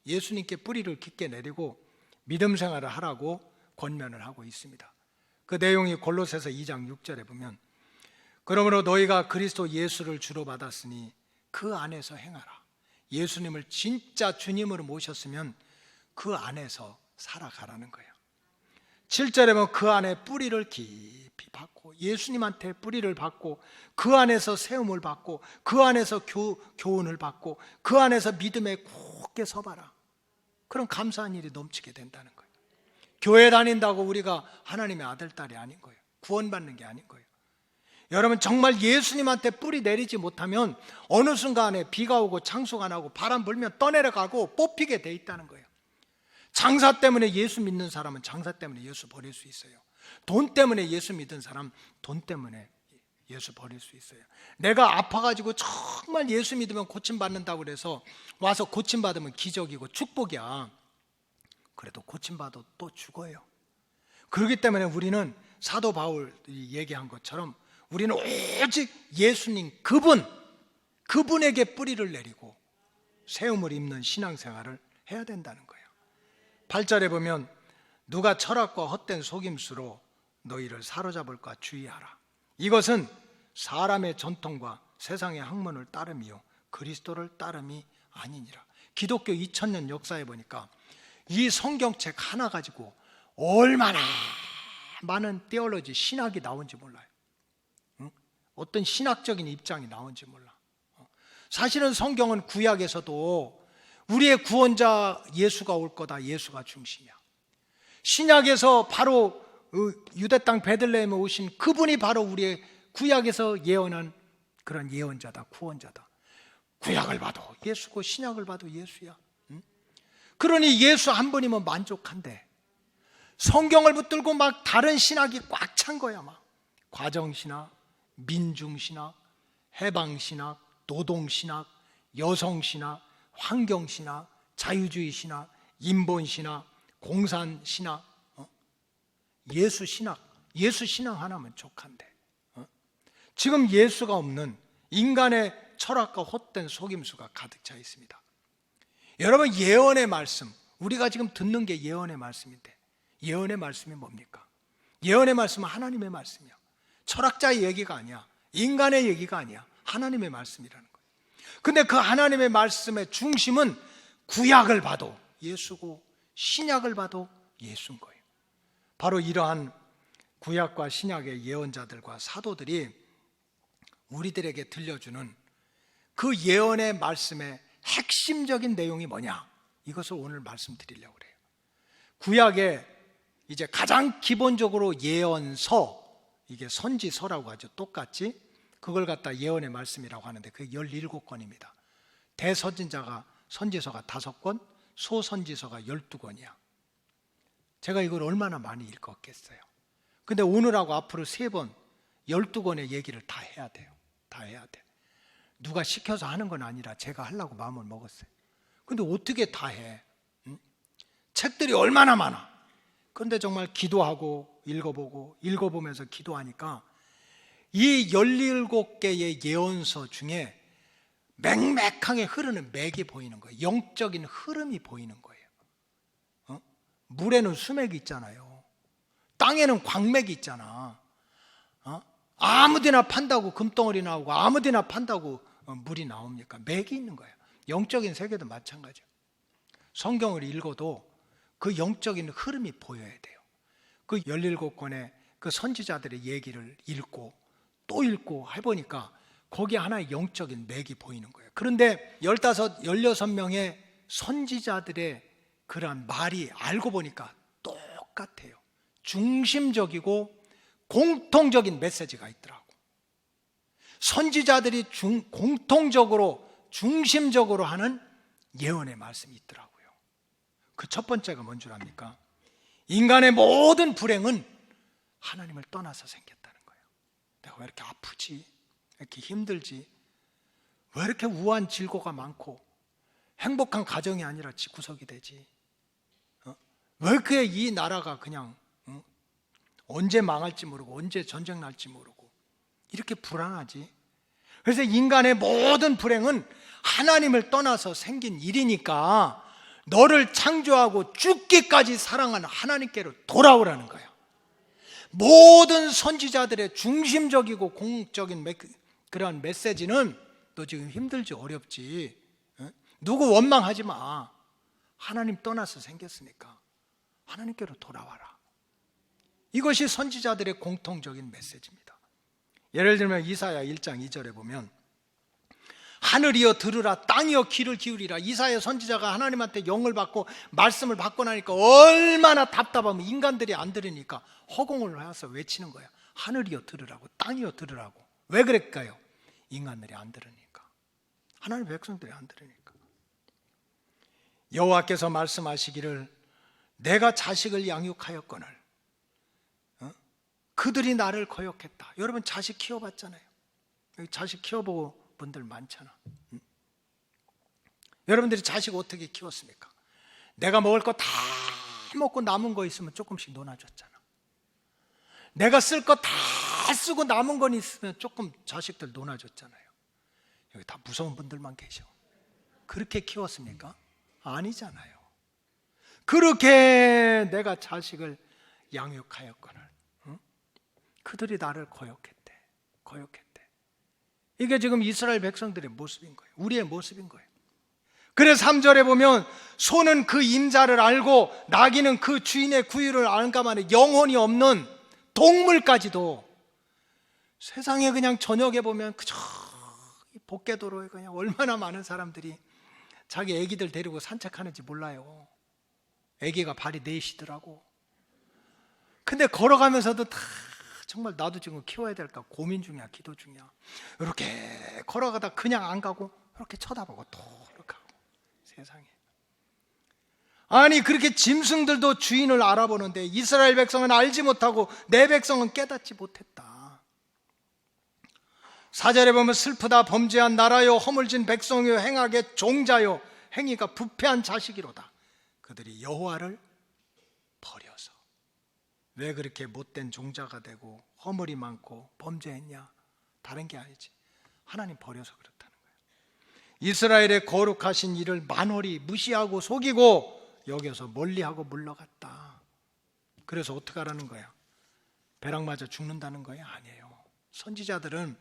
예수님께 뿌리를 깊게 내리고 믿음 생활을 하라고 권면을 하고 있습니다. 그 내용이 골로새서 2장 6절에 보면 그러므로 너희가 그리스도 예수를 주로 받았으니 그 안에서 행하라. 예수님을 진짜 주님으로 모셨으면 그 안에서 살아가라는 거예요. 7절에 보면 그 안에 뿌리를 깊이 받고 예수님한테 뿌리를 받고 그 안에서 세움을 받고 그 안에서 교훈을 받고 그 안에서 믿음에 굳게 서봐라. 그런 감사한 일이 넘치게 된다는 거예요. 교회 다닌다고 우리가 하나님의 아들, 딸이 아닌 거예요. 구원받는 게 아닌 거예요. 여러분 정말 예수님한테 뿌리 내리지 못하면 어느 순간에 비가 오고 창수가 나고 바람 불면 떠내려가고 뽑히게 돼 있다는 거예요. 장사 때문에 예수 믿는 사람은 장사 때문에 예수 버릴 수 있어요. 돈 때문에 예수 믿은 사람 돈 때문에 예수 버릴 수 있어요. 내가 아파가지고 정말 예수 믿으면 고침받는다고 그래서 와서 고침받으면 기적이고 축복이야. 그래도 고침받아도 또 죽어요. 그렇기 때문에 우리는 사도 바울이 얘기한 것처럼 우리는 오직 예수님 그분에게 뿌리를 내리고 세움을 입는 신앙생활을 해야 된다는 거예요. 8절에 보면 누가 철학과 헛된 속임수로 너희를 사로잡을까 주의하라. 이것은 사람의 전통과 세상의 학문을 따름이요 그리스도를 따름이 아니니라. 기독교 2000년 역사에 보니까 이 성경책 하나 가지고 얼마나 많은 테올로지 신학이 나온지 몰라요. 어떤 신학적인 입장이 나온지 몰라. 사실은 성경은 구약에서도 우리의 구원자 예수가 올 거다. 예수가 중심이야. 신약에서 바로 유대 땅 베들레헴에 오신 그분이 바로 우리의 구약에서 예언한 그런 예언자다. 구원자다. 구약을 봐도 예수고 신약을 봐도 예수야. 그러니 예수 한 분이면 만족한데 성경을 붙들고 막 다른 신학이 꽉 찬 거야. 막 과정신학, 민중신학, 해방신학, 노동신학, 여성신학, 환경신학, 자유주의신학, 인본신학, 공산신학, 예수신학, 예수신앙 하나면 족한데 지금 예수가 없는 인간의 철학과 헛된 속임수가 가득 차 있습니다. 여러분 예언의 말씀, 우리가 지금 듣는 게 예언의 말씀인데 예언의 말씀이 뭡니까? 예언의 말씀은 하나님의 말씀이야. 철학자의 얘기가 아니야. 인간의 얘기가 아니야. 하나님의 말씀이라는 거예요. 근데 그 하나님의 말씀의 중심은 구약을 봐도 예수고 신약을 봐도 예수인 거예요. 바로 이러한 구약과 신약의 예언자들과 사도들이 우리들에게 들려주는 그 예언의 말씀의 핵심적인 내용이 뭐냐? 이것을 오늘 말씀드리려고 그래요. 구약에 이제 가장 기본적으로 예언서, 이게 선지서라고 하죠. 똑같이 그걸 갖다 예언의 말씀이라고 하는데 그게 17권입니다. 대선지자가 선지서가 5권, 소선지서가 12권이야. 제가 이걸 얼마나 많이 읽었겠어요. 근데 오늘하고 앞으로 3번 12권의 얘기를 다 해야 돼요. 다 해야 돼. 누가 시켜서 하는 건 아니라 제가 하려고 마음을 먹었어요. 근데 어떻게 다 해? 책들이 얼마나 많아. 그런데 정말 기도하고 읽어보면서 기도하니까 이 17개의 예언서 중에 맹맥하게 흐르는 맥이 보이는 거예요. 영적인 흐름이 보이는 거예요. 물에는 수맥이 있잖아요. 땅에는 광맥이 있잖아. 아무데나 판다고 금덩어리 나오고 아무데나 판다고 물이 나옵니까? 맥이 있는 거예요. 영적인 세계도 마찬가지예요. 성경을 읽어도 그 영적인 흐름이 보여야 돼요. 그 17권의 그 선지자들의 얘기를 읽고 또 읽고 해보니까 거기에 하나의 영적인 맥이 보이는 거예요. 그런데 16명의 선지자들의 그러한 말이 알고 보니까 똑같아요. 중심적이고 공통적인 메시지가 있더라고. 선지자들이 공통적으로 중심적으로 하는 예언의 말씀이 있더라고요. 그 첫 번째가 뭔 줄 압니까? 인간의 모든 불행은 하나님을 떠나서 생겼다는 거예요. 내가 왜 이렇게 아프지? 왜 이렇게 힘들지? 왜 이렇게 우한 질고가 많고 행복한 가정이 아니라 집구석이 되지? 왜 이렇게 이 나라가 그냥 언제 망할지 모르고 언제 전쟁 날지 모르고 이렇게 불안하지? 그래서 인간의 모든 불행은 하나님을 떠나서 생긴 일이니까 너를 창조하고 죽기까지 사랑하는 하나님께로 돌아오라는 거예요. 모든 선지자들의 중심적이고 공적인 그러한 메시지는 너 지금 힘들지 어렵지, 누구 원망하지 마. 하나님 떠나서 생겼으니까 하나님께로 돌아와라. 이것이 선지자들의 공통적인 메시지입니다. 예를 들면 이사야 1장 2절에 보면 하늘이여 들으라, 땅이여 귀를 기울이라. 이사야 선지자가 하나님한테 영을 받고 말씀을 받고 나니까 얼마나 답답하면 인간들이 안 들으니까 허공을 해서 외치는 거야. 하늘이여 들으라고, 땅이여 들으라고. 왜 그랬을까요? 인간들이 안 들으니까, 하나님 백성들이 안 들으니까. 여호와께서 말씀하시기를 내가 자식을 양육하였거늘 그들이 나를 거역했다. 여러분 자식 키워봤잖아요. 여기 자식 키워보고 분들 많잖아. 여러분들이 자식 어떻게 키웠습니까? 내가 먹을 거 다 먹고 남은 거 있으면 조금씩 논아줬잖아. 내가 쓸 거 다 쓰고 남은 건 있으면 조금 자식들 논아줬잖아요. 여기 다 무서운 분들만 계셔. 그렇게 키웠습니까? 아니잖아요. 그렇게 내가 자식을 양육하였거늘 그들이 나를 거역했대. 이게 지금 이스라엘 백성들의 모습인 거예요. 우리의 모습인 거예요. 그래서 3절에 보면 소는 그 임자를 알고 나귀는 그 주인의 구유를 알감하는 영혼이 없는 동물까지도 세상에 그냥 저녁에 보면 그저 복개도로에 그냥 얼마나 많은 사람들이 자기 애기들 데리고 산책하는지 몰라요. 애기가 발이 넷이더라고. 근데 걸어가면서도 다 정말 나도 지금 키워야 될까 고민 중이야, 기도 중이야. 이렇게 걸어가다 그냥 안 가고 이렇게 쳐다보고 또 이렇게 하고. 세상에. 아니 그렇게 짐승들도 주인을 알아보는데 이스라엘 백성은 알지 못하고 내 백성은 깨닫지 못했다. 4절에 보면 슬프다 범죄한 나라요 허물진 백성이요 행악의 종자요 행위가 부패한 자식이로다. 그들이 여호와를 버려서. 왜 그렇게 못된 종자가 되고 허물이 많고 범죄했냐? 다른 게 아니지. 하나님 버려서 그렇다는 거예요. 이스라엘의 거룩하신 일을 만홀히 무시하고 속이고 여기서 멀리하고 물러갔다. 그래서 어떻게 하라는 거야? 벼락 맞아 죽는다는 거야? 아니에요. 선지자들은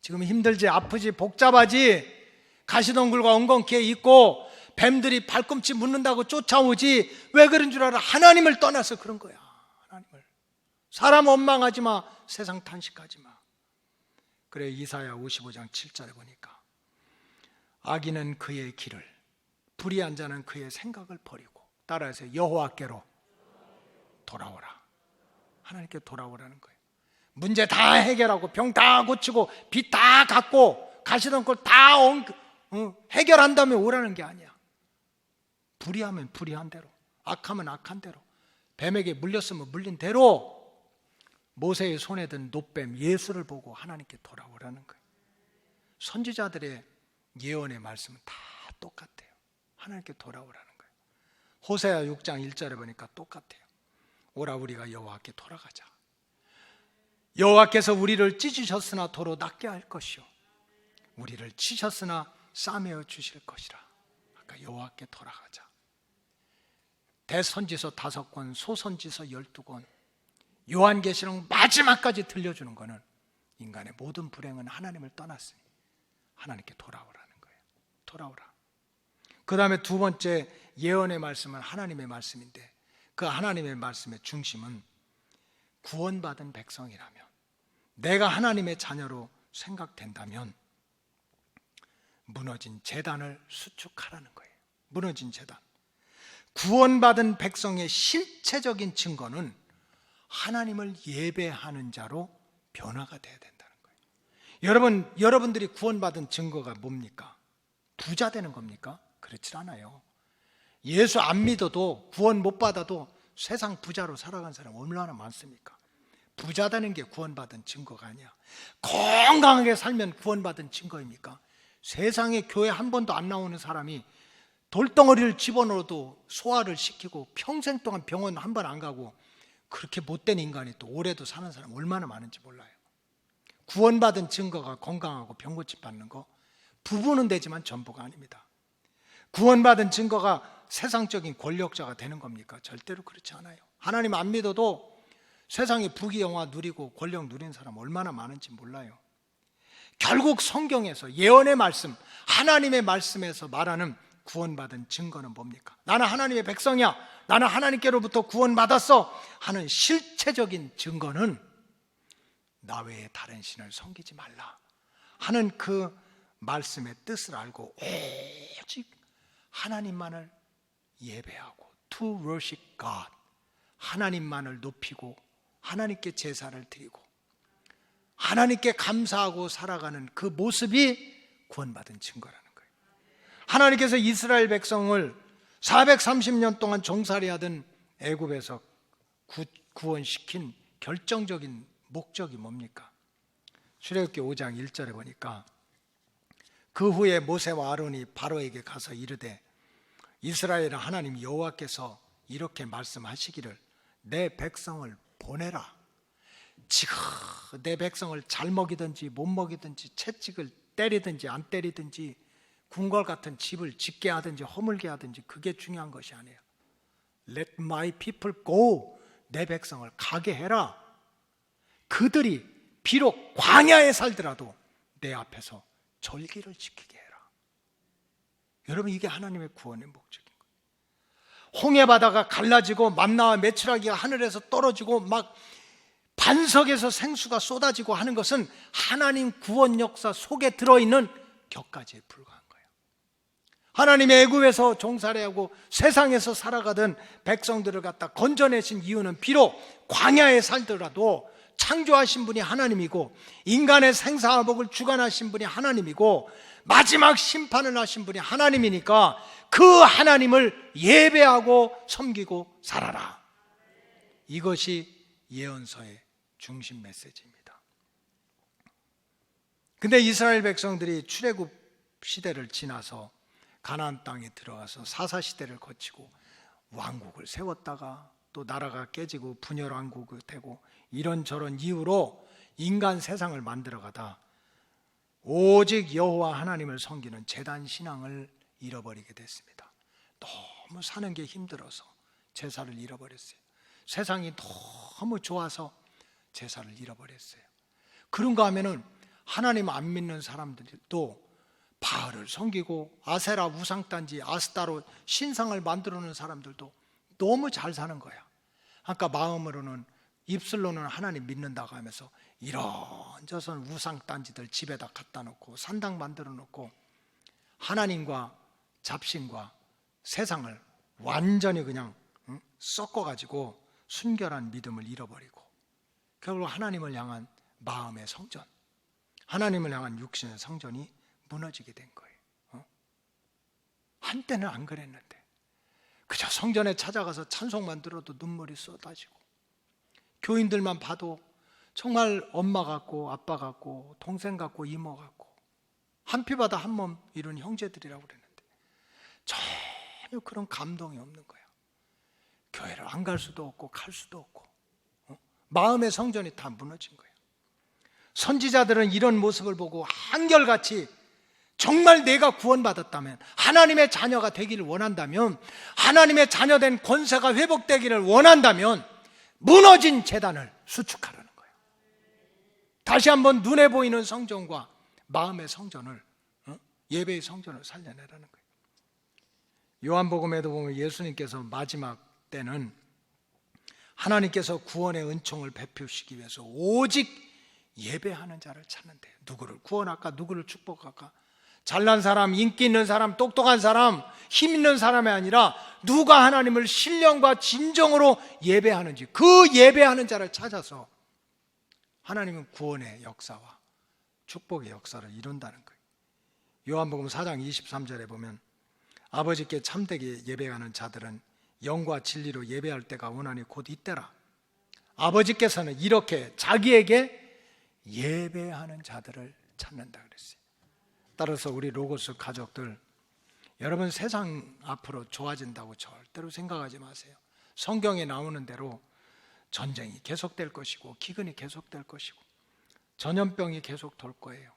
지금 힘들지 아프지 복잡하지 가시덩굴과 엉겅퀴에 있고 뱀들이 발꿈치 묻는다고 쫓아오지 왜 그런 줄 알아? 하나님을 떠나서 그런 거야. 하나님을. 사람 원망하지 마. 세상 탄식하지 마. 그래 이사야 55장 7절에 보니까 악인은 그의 길을 불의한 자는 그의 생각을 버리고 따라서 여호와께로 돌아오라. 하나님께 돌아오라는 거예요. 문제 다 해결하고 병 다 고치고 빚 다 갚고 가시던걸 다 해결한 다음에 오라는 게 아니야. 불의하면 불의한 대로, 악하면 악한 대로, 뱀에게 물렸으면 물린 대로 모세의 손에 든 놋뱀 예수를 보고 하나님께 돌아오라는 거예요. 선지자들의 예언의 말씀은 다 똑같아요. 하나님께 돌아오라는 거예요. 호세아 6장 1절에 보니까 똑같아요. 오라 우리가 여호와께 돌아가자. 여호와께서 우리를 찢으셨으나 도로 낫게 할 것이요 우리를 치셨으나 싸매어 주실 것이라. 아까 여호와께 돌아가자. 대선지서 5권, 소선지서 12권, 요한계시록 마지막까지 들려주는 것은 인간의 모든 불행은 하나님을 떠났으니 하나님께 돌아오라는 거예요. 돌아오라. 그 다음에 두 번째 예언의 말씀은 하나님의 말씀인데 그 하나님의 말씀의 중심은 구원받은 백성이라면 내가 하나님의 자녀로 생각된다면 무너진 제단을 수축하라는 거예요. 무너진 제단. 구원받은 백성의 실체적인 증거는 하나님을 예배하는 자로 변화가 돼야 된다는 거예요. 여러분들이 구원받은 증거가 뭡니까? 부자 되는 겁니까? 그렇지 않아요. 예수 안 믿어도 구원 못 받아도 세상 부자로 살아간 사람 얼마나 많습니까? 부자다는 게 구원받은 증거가 아니야. 건강하게 살면 구원받은 증거입니까? 세상에 교회 한 번도 안 나오는 사람이 돌덩어리를 집어넣어도 소화를 시키고 평생 동안 병원 한 번 안 가고 그렇게 못된 인간이 또 오래도 사는 사람 얼마나 많은지 몰라요. 구원받은 증거가 건강하고 병고침 받는 거, 부부는 되지만 전부가 아닙니다. 구원받은 증거가 세상적인 권력자가 되는 겁니까? 절대로 그렇지 않아요. 하나님 안 믿어도 세상에 부귀영화 누리고 권력 누린 사람 얼마나 많은지 몰라요. 결국 성경에서 예언의 말씀, 하나님의 말씀에서 말하는 구원받은 증거는 뭡니까? 나는 하나님의 백성이야, 나는 하나님께로부터 구원받았어 하는 실체적인 증거는 나 외에 다른 신을 섬기지 말라 하는 그 말씀의 뜻을 알고 오직 하나님만을 예배하고 to worship God, 하나님만을 높이고 하나님께 제사를 드리고 하나님께 감사하고 살아가는 그 모습이 구원받은 증거라는 거예요. 하나님께서 이스라엘 백성을 430년 동안 종살이하던 애굽에서 구원시킨 결정적인 목적이 뭡니까? 출애굽기 5장 1절에 보니까 그 후에 모세와 아론이 바로에게 가서 이르되 이스라엘의 하나님 여호와께서 이렇게 말씀하시기를 내 백성을 보내라. 지금 내 백성을 잘 먹이든지 못 먹이든지 채찍을 때리든지 안 때리든지 궁궐 같은 집을 짓게 하든지 허물게 하든지 그게 중요한 것이 아니에요. Let my people go. 내 백성을 가게 해라. 그들이 비록 광야에 살더라도 내 앞에서 절기를 지키게 해라. 여러분, 이게 하나님의 구원의 목적인 거예요. 홍해 바다가 갈라지고 만나와 메추라기가 하늘에서 떨어지고 막 반석에서 생수가 쏟아지고 하는 것은 하나님 구원 역사 속에 들어있는 격가지에 불과한 거예요. 하나님의 애굽에서 종살이하고 세상에서 살아가던 백성들을 갖다 건져내신 이유는 비록 광야에 살더라도 창조하신 분이 하나님이고 인간의 생사화복을 주관하신 분이 하나님이고 마지막 심판을 하신 분이 하나님이니까 그 하나님을 예배하고 섬기고 살아라. 이것이 예언서의 중심 메시지입니다. 근데 이스라엘 백성들이 출애굽 시대를 지나서 가나안 땅에 들어가서 사사 시대를 거치고 왕국을 세웠다가 또 나라가 깨지고 분열 왕국이 되고 이런저런 이유로 인간 세상을 만들어가다 오직 여호와 하나님을 섬기는 제단 신앙을 잃어버리게 됐습니다. 너무 사는 게 힘들어서 제사를 잃어버렸어요. 세상이 너무 좋아서 제사를 잃어버렸어요. 그런가 하면은 하나님 안 믿는 사람들도 바알을 섬기고 아세라 우상단지 아스타로 신상을 만들어 놓은 사람들도 너무 잘 사는 거야. 아까 마음으로는 입술로는 하나님 믿는다고 하면서 이런저런 우상단지들 집에다 갖다 놓고 산당 만들어 놓고 하나님과 잡신과 세상을 완전히 그냥 섞어가지고 순결한 믿음을 잃어버리고 결국 하나님을 향한 마음의 성전, 하나님을 향한 육신의 성전이 무너지게 된 거예요. 한때는 안 그랬는데 그저 성전에 찾아가서 찬송만 들어도 눈물이 쏟아지고 교인들만 봐도 정말 엄마 같고 아빠 같고 동생 같고 이모 같고 한 피바다 한 몸 이룬 형제들이라고 그랬는데 전혀 그런 감동이 없는 거야. 교회를 안 갈 수도 없고 갈 수도 없고 마음의 성전이 다 무너진 거예요. 선지자들은 이런 모습을 보고 한결같이 정말 내가 구원받았다면 하나님의 자녀가 되기를 원한다면 하나님의 자녀된 권세가 회복되기를 원한다면 무너진 제단을 수축하라는 거예요. 다시 한번 눈에 보이는 성전과 마음의 성전을 예배의 성전을 살려내라는 거예요. 요한복음에도 보면 예수님께서 마지막 때는 하나님께서 구원의 은총을 베푸시기 위해서 오직 예배하는 자를 찾는데 누구를 구원할까 누구를 축복할까 잘난 사람, 인기 있는 사람, 똑똑한 사람, 힘 있는 사람이 아니라 누가 하나님을 신령과 진정으로 예배하는지 그 예배하는 자를 찾아서 하나님은 구원의 역사와 축복의 역사를 이룬다는 거예요. 요한복음 4장 23절에 보면 아버지께 참되게 예배하는 자들은 영과 진리로 예배할 때가 원하니 곧 이때라. 아버지께서는 이렇게 자기에게 예배하는 자들을 찾는다 그랬어요. 따라서 우리 로고스 가족들, 여러분 세상 앞으로 좋아진다고 절대로 생각하지 마세요. 성경에 나오는 대로 전쟁이 계속될 것이고 기근이 계속될 것이고 전염병이 계속 돌 거예요.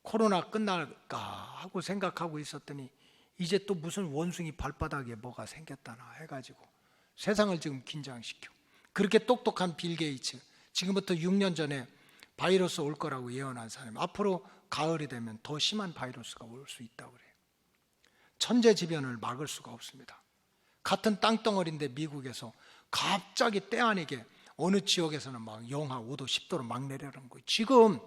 코로나 끝날까 하고 생각하고 있었더니 이제 또 무슨 원숭이 발바닥에 뭐가 생겼다나 해가지고 세상을 지금 긴장시켜. 그렇게 똑똑한 빌 게이츠, 지금부터 6년 전에 바이러스 올 거라고 예언한 사람, 앞으로 가을이 되면 더 심한 바이러스가 올 수 있다고 그래요. 천재지변을 막을 수가 없습니다. 같은 땅덩어리인데 미국에서 갑자기 때 아니게 어느 지역에서는 막 영하 5도 10도로 막 내려오는 거예요. 지금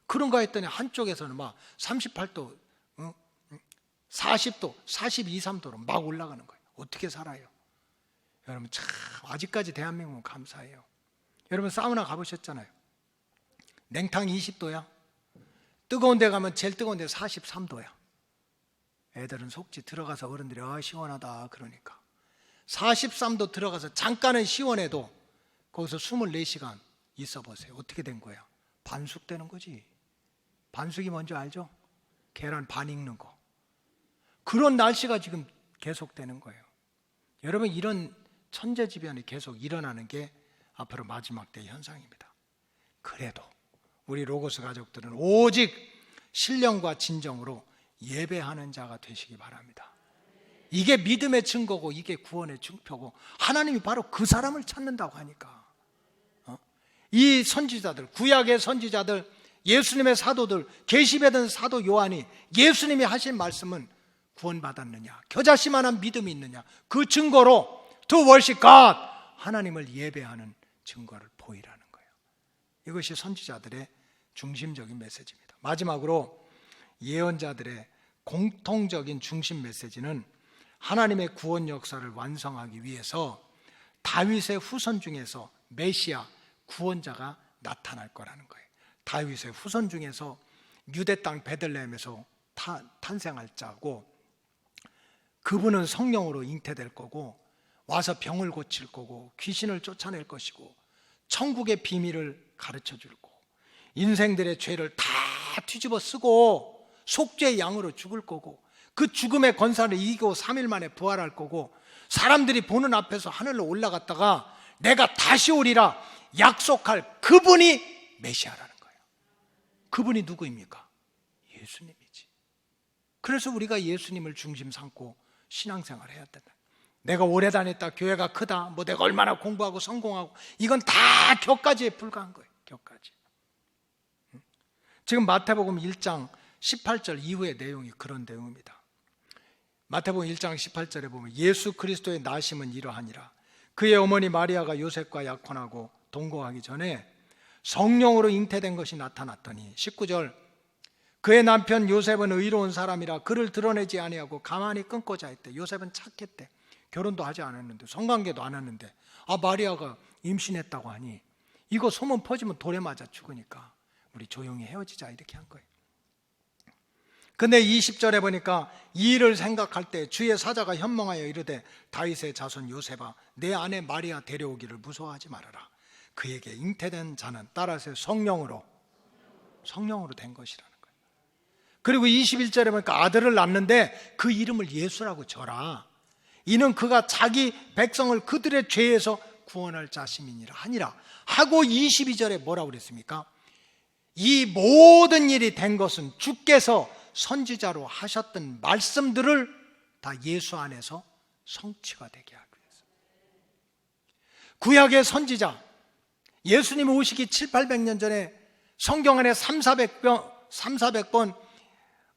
그런가 했더니 한쪽에서는 막 38도 40도 42, 3도로 막 올라가는 거예요. 어떻게 살아요? 여러분 참 아직까지 대한민국은 감사해요. 여러분 사우나 가보셨잖아요. 냉탕 20도야. 뜨거운 데 가면 제일 뜨거운 데 43도야. 애들은 속지 들어가서 어른들이 시원하다 그러니까 43도 들어가서 잠깐은 시원해도 거기서 24시간 있어 보세요. 어떻게 된 거야? 반숙되는 거지. 반숙이 뭔지 알죠? 계란 반 익는 거. 그런 날씨가 지금 계속되는 거예요. 여러분 이런 천재지변이 계속 일어나는 게 앞으로 마지막 때 현상입니다. 그래도 우리 로고스 가족들은 오직 신령과 진정으로 예배하는 자가 되시기 바랍니다. 이게 믿음의 증거고 이게 구원의 증표고 하나님이 바로 그 사람을 찾는다고 하니까 이 선지자들, 구약의 선지자들, 예수님의 사도들, 계시받은 사도 요한이 예수님이 하신 말씀은 구원받았느냐, 겨자씨만한 믿음이 있느냐, 그 증거로 to worship God, 하나님을 예배하는 증거를 보이라는 거예요. 이것이 선지자들의 중심적인 메시지입니다. 마지막으로 예언자들의 공통적인 중심 메시지는 하나님의 구원 역사를 완성하기 위해서 다윗의 후손 중에서 메시아, 구원자가 나타날 거라는 거예요. 다윗의 후손 중에서 유대 땅 베들레헴에서 탄생할 자고, 그분은 성령으로 잉태될 거고 와서 병을 고칠 거고 귀신을 쫓아낼 것이고 천국의 비밀을 가르쳐 줄 거고 인생들의 죄를 다 뒤집어 쓰고 속죄의 양으로 죽을 거고 그 죽음의 권세를 이기고 3일 만에 부활할 거고 사람들이 보는 앞에서 하늘로 올라갔다가 내가 다시 오리라 약속할 그분이 메시아라는 거예요. 그분이 누구입니까? 예수님이지. 그래서 우리가 예수님을 중심 삼고 신앙생활을 해야 된다. 내가 오래 다녔다, 교회가 크다, 뭐 내가 얼마나 공부하고 성공하고, 이건 다 격가지에 불과한 거예요. 격가지. 지금 마태복음 1장 18절 이후의 내용이 그런 내용입니다. 마태복음 1장 18절에 보면 예수 그리스도의 나심은 이러하니라. 그의 어머니 마리아가 요셉과 약혼하고 동거하기 전에 성령으로 잉태된 것이 나타났더니 19절 그의 남편 요셉은 의로운 사람이라 그를 드러내지 아니하고 가만히 끊고자 했대. 요셉은 착했대. 결혼도 하지 않았는데, 성관계도 안 했는데, 마리아가 임신했다고 하니 이거 소문 퍼지면 돌에 맞아 죽으니까 우리 조용히 헤어지자 이렇게 한 거예요. 근데 20절에 보니까 이 일을 생각할 때 주의 사자가 현몽하여 이르되 다윗의 자손 요셉아 내 아내 마리아 데려오기를 무서워하지 말아라. 그에게 잉태된 자는 따라서 성령으로 된 것이라는 거예요. 그리고 21절에 보니까 아들을 낳는데 그 이름을 예수라고 져라. 이는 그가 자기 백성을 그들의 죄에서 구원할 자심이니라 하니라 하고 22절에 뭐라고 그랬습니까? 이 모든 일이 된 것은 주께서 선지자로 하셨던 말씀들을 다 예수 안에서 성취가 되게 하기 위해서. 구약의 선지자, 예수님 오시기 7, 800년 전에 성경 안에 3,400번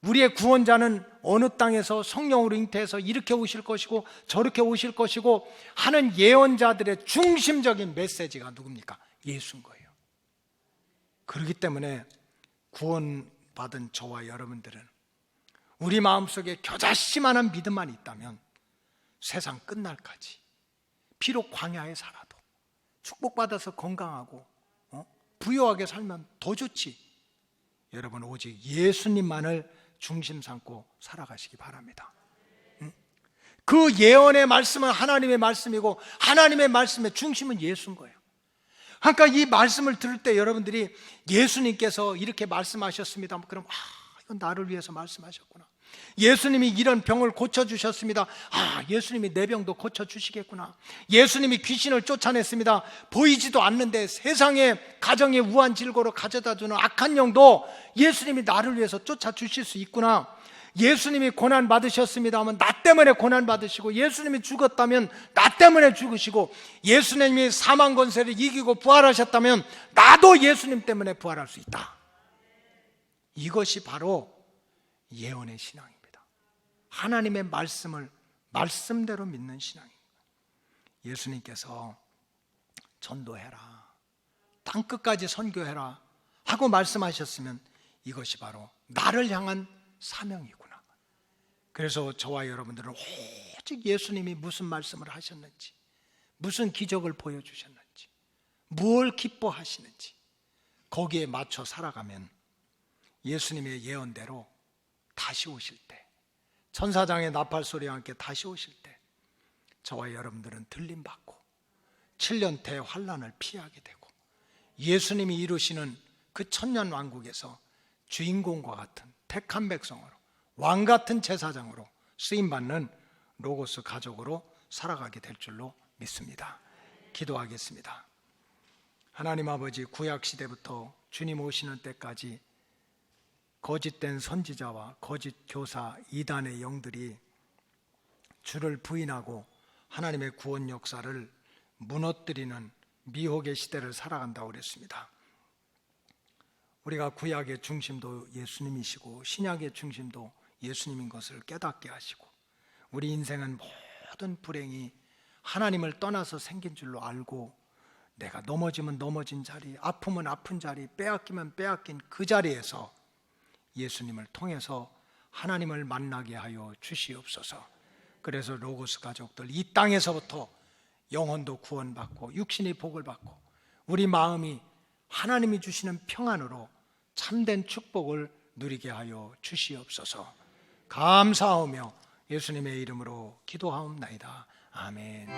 우리의 구원자는 어느 땅에서 성령으로 잉태해서 이렇게 오실 것이고 저렇게 오실 것이고 하는 예언자들의 중심적인 메시지가 누굽니까? 예수인 거예요. 그렇기 때문에 구원받은 저와 여러분들은 우리 마음속에 겨자씨만한 믿음만 있다면 세상 끝날까지 비록 광야에 살아도 축복받아서 건강하고 부유하게 살면 더 좋지. 여러분 오직 예수님만을 중심 삼고 살아가시기 바랍니다. 그 예언의 말씀은 하나님의 말씀이고 하나님의 말씀의 중심은 예수인 거예요. 그러니까 이 말씀을 들을 때 여러분들이 예수님께서 이렇게 말씀하셨습니다. 그럼 이건 나를 위해서 말씀하셨구나. 예수님이 이런 병을 고쳐주셨습니다. 예수님이 내 병도 고쳐주시겠구나. 예수님이 귀신을 쫓아냈습니다. 보이지도 않는데 세상에 가정에 우한 질고로 가져다주는 악한 영도 예수님이 나를 위해서 쫓아주실 수 있구나. 예수님이 고난 받으셨습니다 하면 나 때문에 고난 받으시고, 예수님이 죽었다면 나 때문에 죽으시고, 예수님이 사망 권세를 이기고 부활하셨다면 나도 예수님 때문에 부활할 수 있다. 이것이 바로 예언의 신앙입니다. 하나님의 말씀을 말씀대로 믿는 신앙입니다. 예수님께서 전도해라, 땅끝까지 선교해라 하고 말씀하셨으면 이것이 바로 나를 향한 사명이구나. 그래서 저와 여러분들은 오직 예수님이 무슨 말씀을 하셨는지, 무슨 기적을 보여주셨는지, 무엇을 기뻐하시는지 거기에 맞춰 살아가면 예수님의 예언대로 다시 오실 때, 천사장의 나팔 소리와 함께 다시 오실 때 저와 여러분들은 들림받고 7년대 환난을 피하게 되고 예수님이 이루시는 그 천년왕국에서 주인공과 같은 택한 백성으로, 왕같은 제사장으로 쓰임받는 로고스 가족으로 살아가게 될 줄로 믿습니다. 기도하겠습니다. 하나님 아버지, 구약시대부터 주님 오시는 때까지 거짓된 선지자와 거짓 교사, 이단의 영들이 주를 부인하고 하나님의 구원 역사를 무너뜨리는 미혹의 시대를 살아간다고 그랬습니다. 우리가 구약의 중심도 예수님이시고 신약의 중심도 예수님인 것을 깨닫게 하시고, 우리 인생은 모든 불행이 하나님을 떠나서 생긴 줄로 알고, 내가 넘어지면 넘어진 자리, 아프면 아픈 자리, 빼앗기면 빼앗긴 그 자리에서 예수님을 통해서 하나님을 만나게 하여 주시옵소서. 그래서 로고스 가족들 이 땅에서부터 영혼도 구원받고 육신이 복을 받고 우리 마음이 하나님이 주시는 평안으로 참된 축복을 누리게 하여 주시옵소서. 감사하며 예수님의 이름으로 기도하옵나이다. 아멘.